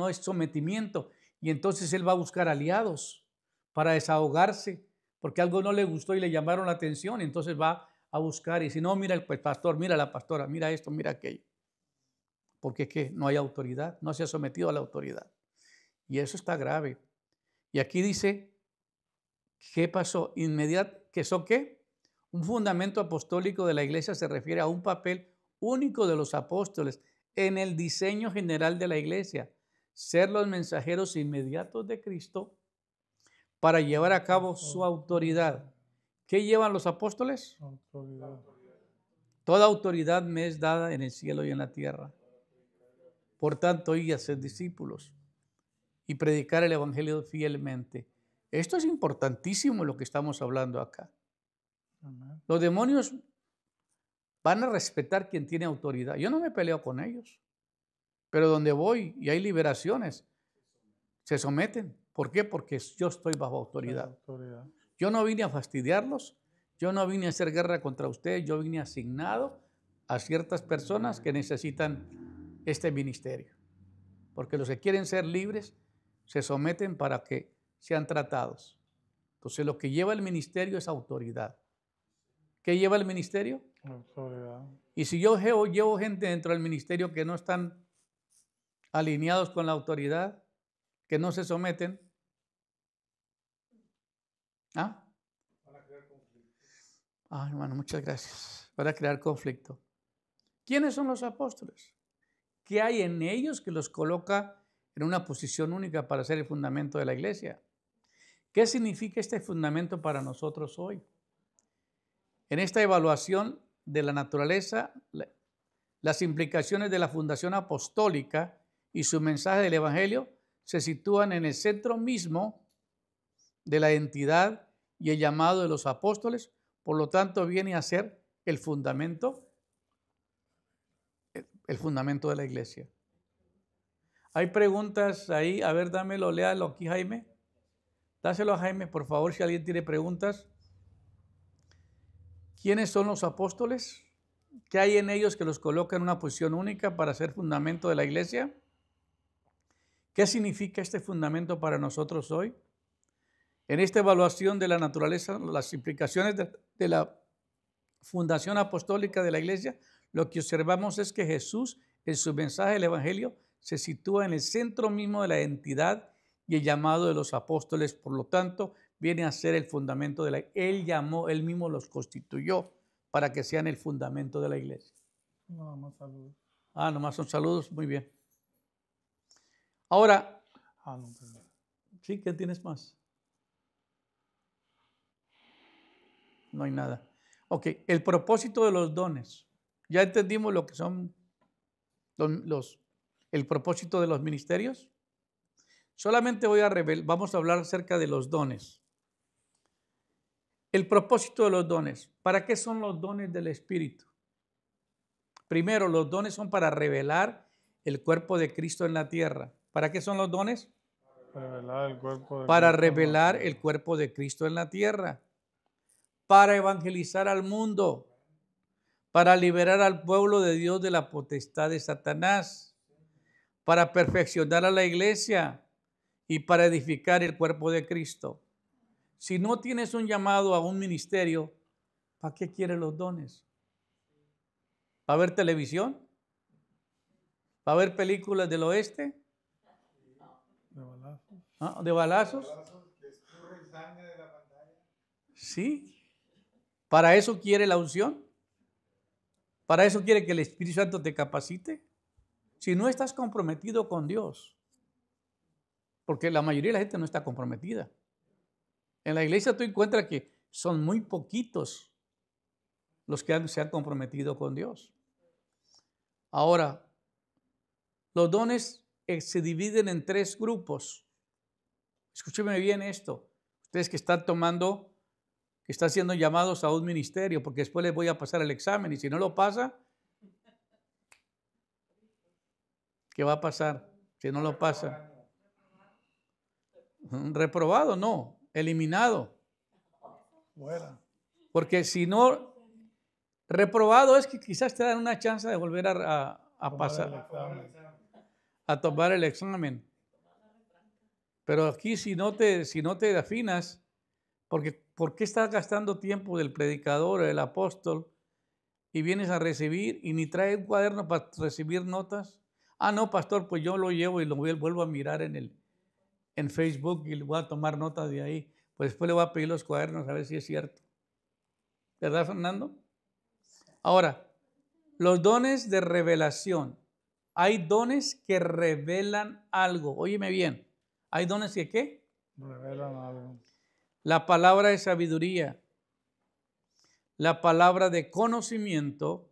Speaker 1: es sometimiento. Y entonces él va a buscar aliados para desahogarse, porque algo no le gustó y le llamaron la atención. Y entonces va a buscar y si no, mira el pastor, mira la pastora, mira esto, mira aquello. Porque ¿qué? No hay autoridad, no se ha sometido a la autoridad. Y eso está grave. Y aquí dice, ¿qué pasó? ¿Que eso qué? Un fundamento apostólico de la iglesia se refiere a un papel único de los apóstoles en el diseño general de la iglesia, ser los mensajeros inmediatos de Cristo para llevar a cabo su autoridad. ¿Qué llevan los apóstoles?
Speaker 2: Autoridad.
Speaker 1: Toda autoridad me es dada en el cielo y en la tierra. Por tanto, id y haced discípulos y predicar el evangelio fielmente. Esto es importantísimo lo que estamos hablando acá.
Speaker 2: Amén.
Speaker 1: Los demonios van a respetar quien tiene autoridad. Yo no me peleo con ellos, pero donde voy y hay liberaciones, se someten. ¿Por qué? Porque yo estoy bajo autoridad.
Speaker 2: Autoridad.
Speaker 1: Yo no vine a fastidiarlos, yo no vine a hacer guerra contra ustedes, yo vine asignado a ciertas personas que necesitan este ministerio. Porque los que quieren ser libres se someten para que sean tratados. Entonces lo que lleva el ministerio es autoridad. ¿Qué lleva el ministerio?
Speaker 2: Autoridad.
Speaker 1: Y si yo llevo gente dentro del ministerio que no están alineados con la autoridad, que no se someten, ¿ah? Hermano, muchas gracias. Para crear conflicto. ¿Quiénes son los apóstoles? ¿Qué hay en ellos que los coloca en una posición única para ser el fundamento de la iglesia? ¿Qué significa este fundamento para nosotros hoy? En esta evaluación de la naturaleza, las implicaciones de la fundación apostólica y su mensaje del evangelio se sitúan en el centro mismo de la entidad y el llamado de los apóstoles, por lo tanto viene a ser el fundamento de la iglesia. Hay preguntas ahí, a ver, dámelo, léalo aquí, Jaime. Dáselo a Jaime, por favor, si alguien tiene preguntas. ¿Quiénes son los apóstoles? ¿Qué hay en ellos que los coloca en una posición única para ser fundamento de la iglesia? ¿Qué significa este fundamento para nosotros hoy? En esta evaluación de la naturaleza, las implicaciones de la fundación apostólica de la iglesia, lo que observamos es que Jesús, en su mensaje del evangelio, se sitúa en el centro mismo de la entidad y el llamado de los apóstoles. Por lo tanto, viene a ser el fundamento de la iglesia. Él llamó, Él mismo los constituyó para que sean el fundamento de la iglesia.
Speaker 2: Nada más saludos.
Speaker 1: Nomás son saludos, muy bien. Ahora,
Speaker 2: No, perdón.
Speaker 1: ¿sí? ¿Qué tienes más? No hay nada. Ok, el propósito de los dones. Ya entendimos lo que son el propósito de los ministerios. Solamente vamos a hablar acerca de los dones. El propósito de los dones. ¿Para qué son los dones del Espíritu? Primero, los dones son para revelar el cuerpo de Cristo en la tierra. ¿Para qué son los dones?
Speaker 2: Revelar el cuerpo de
Speaker 1: Para
Speaker 2: Cristo en la
Speaker 1: revelar
Speaker 2: tierra.
Speaker 1: el cuerpo de Cristo en la tierra. Para evangelizar al mundo. Para liberar al pueblo de Dios de la potestad de Satanás. Para perfeccionar a la iglesia y para edificar el cuerpo de Cristo. Si no tienes un llamado a un ministerio, ¿para qué quieres los dones? ¿Para ver televisión? ¿Para ver películas del oeste?
Speaker 2: De balazos.
Speaker 1: ¿De balazos? Sí. ¿Para eso quiere la unción? ¿Para eso quiere que el Espíritu Santo te capacite? Si no estás comprometido con Dios, porque la mayoría de la gente no está comprometida. En la iglesia tú encuentras que son muy poquitos los que se han comprometido con Dios. Ahora, los dones se dividen en 3 grupos. Escúcheme bien esto. Ustedes que están que están siendo llamados a un ministerio, porque después les voy a pasar el examen y si no lo pasa, ¿qué va a pasar? Si no lo pasa. Reprobado, no, eliminado.
Speaker 2: Fuera.
Speaker 1: Porque si no, reprobado es que quizás te dan una chance de volver a pasar, a tomar el examen. Pero aquí si no te afinas, ¿por qué estás gastando tiempo del predicador o del apóstol y vienes a recibir y ni traes un cuaderno para recibir notas? No, pastor, pues yo lo llevo y lo vuelvo a mirar en Facebook y le voy a tomar notas de ahí. Pues después le voy a pedir los cuadernos a ver si es cierto. ¿Verdad, Fernando? Ahora, los dones de revelación. Hay dones que revelan algo. Óyeme bien. ¿Hay dones que qué?
Speaker 2: Revelan algo.
Speaker 1: La palabra de sabiduría, la palabra de conocimiento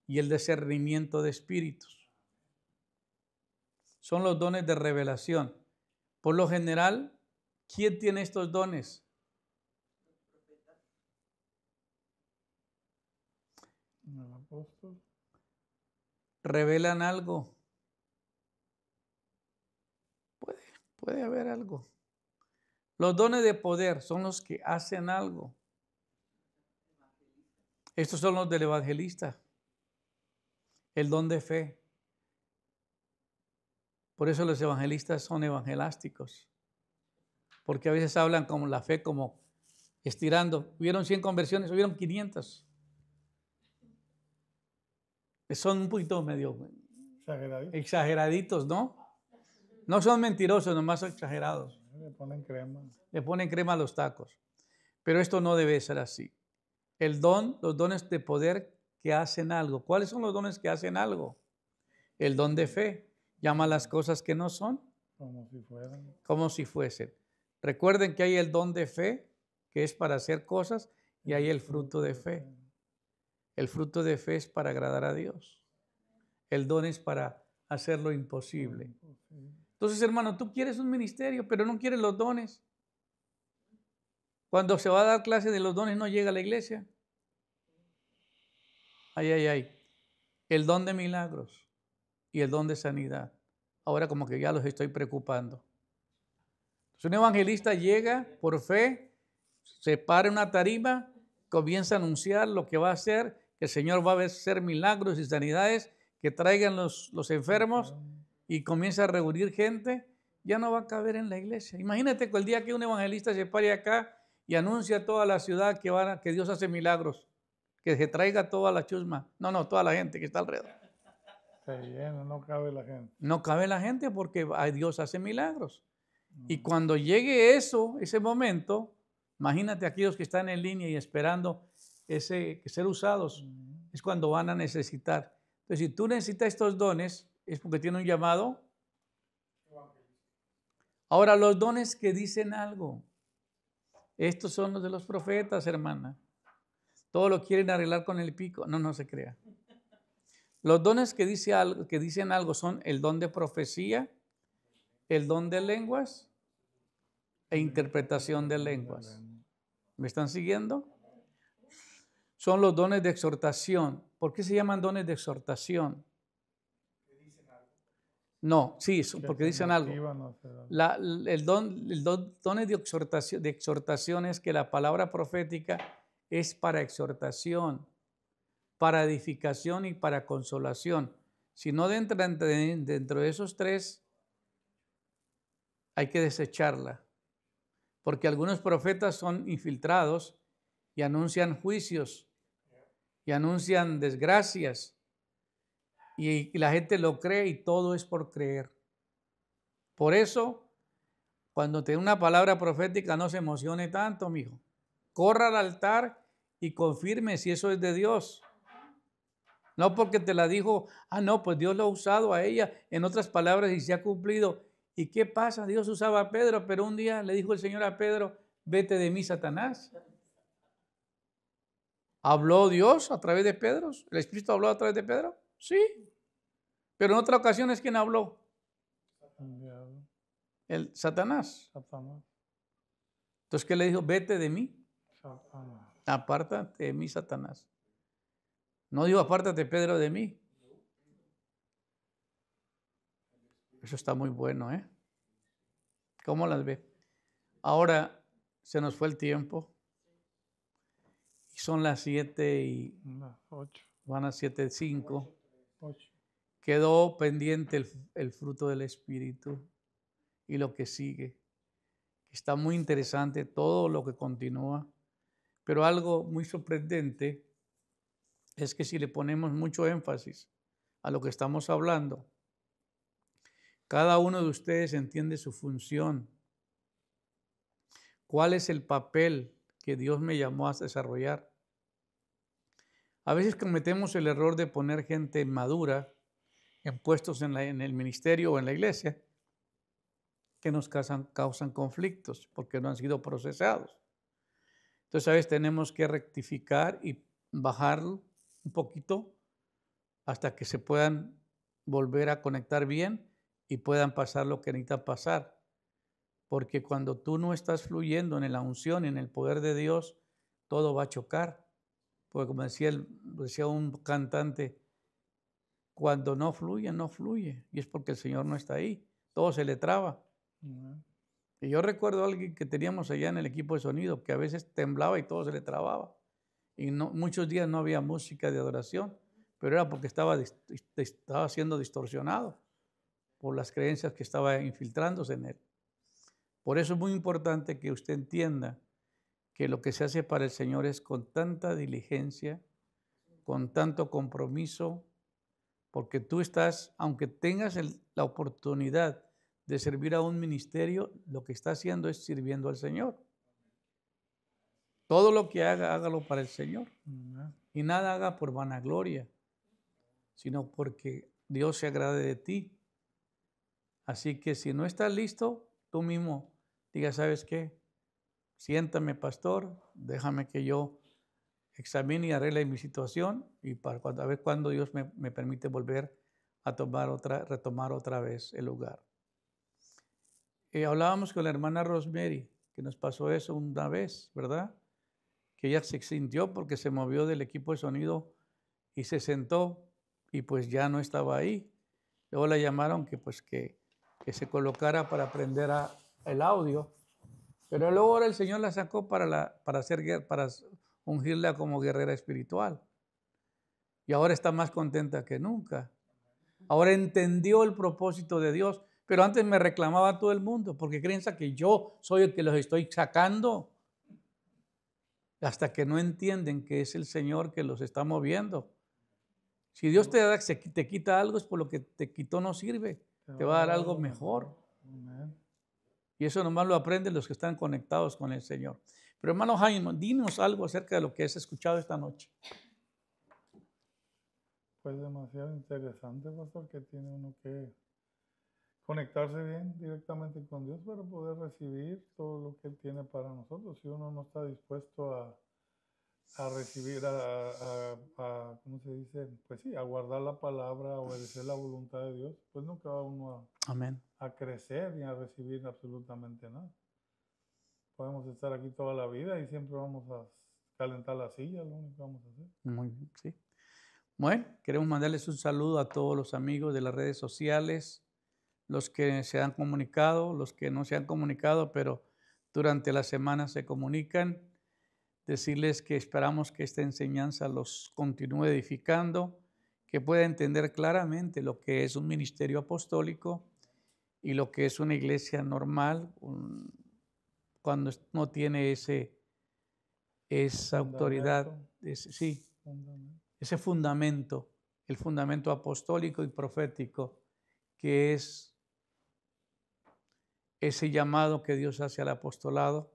Speaker 1: y el discernimiento de espíritus. Son los dones de revelación. Por lo general, ¿quién tiene estos dones?
Speaker 2: El apóstol.
Speaker 1: ¿Revelan algo? Puede haber algo. Los dones de poder son los que hacen algo. Estos son los del evangelista. El don de fe. Por eso los evangelistas son evangelásticos. Porque a veces hablan como la fe, como estirando. Hubieron 100 conversiones, hubieron 500. Son un poquito medio exageraditos, ¿no? No son mentirosos, nomás son exagerados.
Speaker 2: Le ponen crema.
Speaker 1: Le ponen crema a los tacos. Pero esto no debe ser así. Los dones de poder que hacen algo. ¿Cuáles son los dones que hacen algo? El don de fe. Llama las cosas que no son
Speaker 2: Como si fueran.
Speaker 1: como si fuesen. Recuerden que hay el don de fe, que es para hacer cosas, y hay el fruto de fe. El fruto de fe es para agradar a Dios. El don es para hacer lo imposible. Entonces, hermano, tú quieres un ministerio, pero no quieres los dones. Cuando se va a dar clase de los dones, no llega a la iglesia. Ay. El don de milagros y el don de sanidad. Ahora como que ya los estoy preocupando. Entonces, un evangelista llega por fe, se para en una tarima, comienza a anunciar lo que va a hacer, que el Señor va a hacer milagros y sanidades, que traigan los enfermos y comienza a reunir gente, ya no va a caber en la iglesia. Imagínate que el día que un evangelista se pare acá y anuncia a toda la ciudad que Dios hace milagros, que se traiga toda la chusma. No, toda la gente que está alrededor.
Speaker 2: Se llena, no cabe la gente.
Speaker 1: No cabe la gente porque Dios hace milagros. Y cuando llegue eso, ese momento, imagínate aquellos que están en línea y esperando ser usados, es cuando van a necesitar. Entonces, si tú necesitas estos dones, es porque tiene un llamado. Ahora, los dones que dicen algo, estos son los de los profetas, hermana. Todo lo quieren arreglar con el pico. No, no se crea. Los dones que dicen algo son el don de profecía, el don de lenguas e interpretación de lenguas. ¿Me están siguiendo? Son los dones de exhortación. ¿Por qué se llaman dones de exhortación? No, sí, porque dicen algo. El dones de exhortación es que la palabra profética es para exhortación, para edificación y para consolación. Si no dentro de esos tres, hay que desecharla. Porque algunos profetas son infiltrados y anuncian juicios y anuncian desgracias. Y la gente lo cree y todo es por creer. Por eso, cuando te dé una palabra profética, no se emocione tanto, mijo. Corra al altar y confirme si eso es de Dios. No porque te la dijo, no, pues Dios lo ha usado a ella en otras palabras y se ha cumplido. ¿Y qué pasa? Dios usaba a Pedro, pero un día le dijo el Señor a Pedro, vete de mí, Satanás. ¿Habló Dios a través de Pedro? ¿El Espíritu habló a través de Pedro? Sí. Pero en otra ocasión es quien habló. El Satanás. Entonces, ¿qué le dijo? Vete de mí. Apártate de mí, Satanás. No dijo, apártate, Pedro, de mí. Eso está muy bueno, ¿eh? ¿Cómo las ve? Ahora se nos fue el tiempo. Y son las 7:08. Van a 7:05. Quedó pendiente el fruto del Espíritu y lo que sigue. Está muy interesante todo lo que continúa. Pero algo muy sorprendente es que si le ponemos mucho énfasis a lo que estamos hablando, cada uno de ustedes entiende su función. ¿Cuál es el papel que Dios me llamó a desarrollar? A veces cometemos el error de poner gente madura en puestos en el ministerio o en la iglesia que nos causan conflictos porque no han sido procesados. Entonces a veces tenemos que rectificar y bajar un poquito hasta que se puedan volver a conectar bien y puedan pasar lo que necesita pasar. Porque cuando tú no estás fluyendo en la unción y en el poder de Dios, todo va a chocar. Porque como decía un cantante, cuando no fluye, no fluye. Y es porque el Señor no está ahí. Todo se le traba. Y yo recuerdo a alguien que teníamos allá en el equipo de sonido, que a veces temblaba y todo se le trababa. Y muchos días no había música de adoración, pero era porque estaba siendo distorsionado por las creencias que estaban infiltrándose en él. Por eso es muy importante que usted entienda que lo que se hace para el Señor es con tanta diligencia, con tanto compromiso, porque tú estás, aunque tengas la oportunidad de servir a un ministerio, lo que está haciendo es sirviendo al Señor. Todo lo que haga, hágalo para el Señor. Y nada haga por vanagloria, sino porque Dios se agrade de ti. Así que si no estás listo, tú mismo diga, ¿sabes qué? Siéntame, pastor, déjame que yo examine y arregle mi situación y a ver cuándo Dios me permite volver a retomar otra vez el lugar. Hablábamos con la hermana Rosemary, que nos pasó eso una vez, ¿verdad? Que ella se sintió porque se movió del equipo de sonido y se sentó y pues ya no estaba ahí. Luego la llamaron que se colocara para aprender el audio, pero luego ahora el Señor la sacó para ungirla como guerrera espiritual. Y ahora está más contenta que nunca. Ahora entendió el propósito de Dios, pero antes me reclamaba a todo el mundo porque creen que yo soy el que los estoy sacando. Hasta que no entienden que es el Señor que los está moviendo. Si Dios te quita algo es por lo que te quitó no sirve. Te va a dar algo mejor. Y eso nomás lo aprenden los que están conectados con el Señor. Pero hermano Jaime, dinos algo acerca de lo que has escuchado esta noche.
Speaker 2: Pues demasiado interesante, pastor, que tiene uno que conectarse bien directamente con Dios para poder recibir todo lo que Él tiene para nosotros. Si uno no está dispuesto a recibir, ¿cómo se dice? Pues sí, a guardar la palabra, a obedecer la voluntad de Dios, pues nunca va uno
Speaker 1: Amén.
Speaker 2: a crecer ni a recibir absolutamente nada. Podemos estar aquí toda la vida y siempre vamos a calentar la silla, lo único que vamos a hacer.
Speaker 1: Muy bien, sí. Bueno, queremos mandarles un saludo a todos los amigos de las redes sociales, los que se han comunicado, los que no se han comunicado, pero durante la semana se comunican. Decirles que esperamos que esta enseñanza los continúe edificando, que pueda entender claramente lo que es un ministerio apostólico y lo que es una iglesia normal cuando no tiene esa autoridad, ese fundamento, el fundamento apostólico y profético, que es ese llamado que Dios hace al apostolado,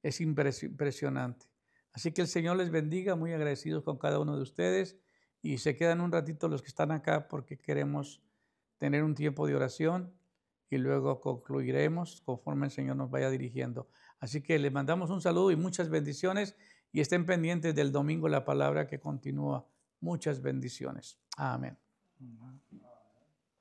Speaker 1: es impresionante. Así que el Señor les bendiga, muy agradecidos con cada uno de ustedes, y se quedan un ratito los que están acá porque queremos tener un tiempo de oración y luego concluiremos conforme el Señor nos vaya dirigiendo. Así que les mandamos un saludo y muchas bendiciones, y estén pendientes del domingo la palabra que continúa. Muchas bendiciones. Amén.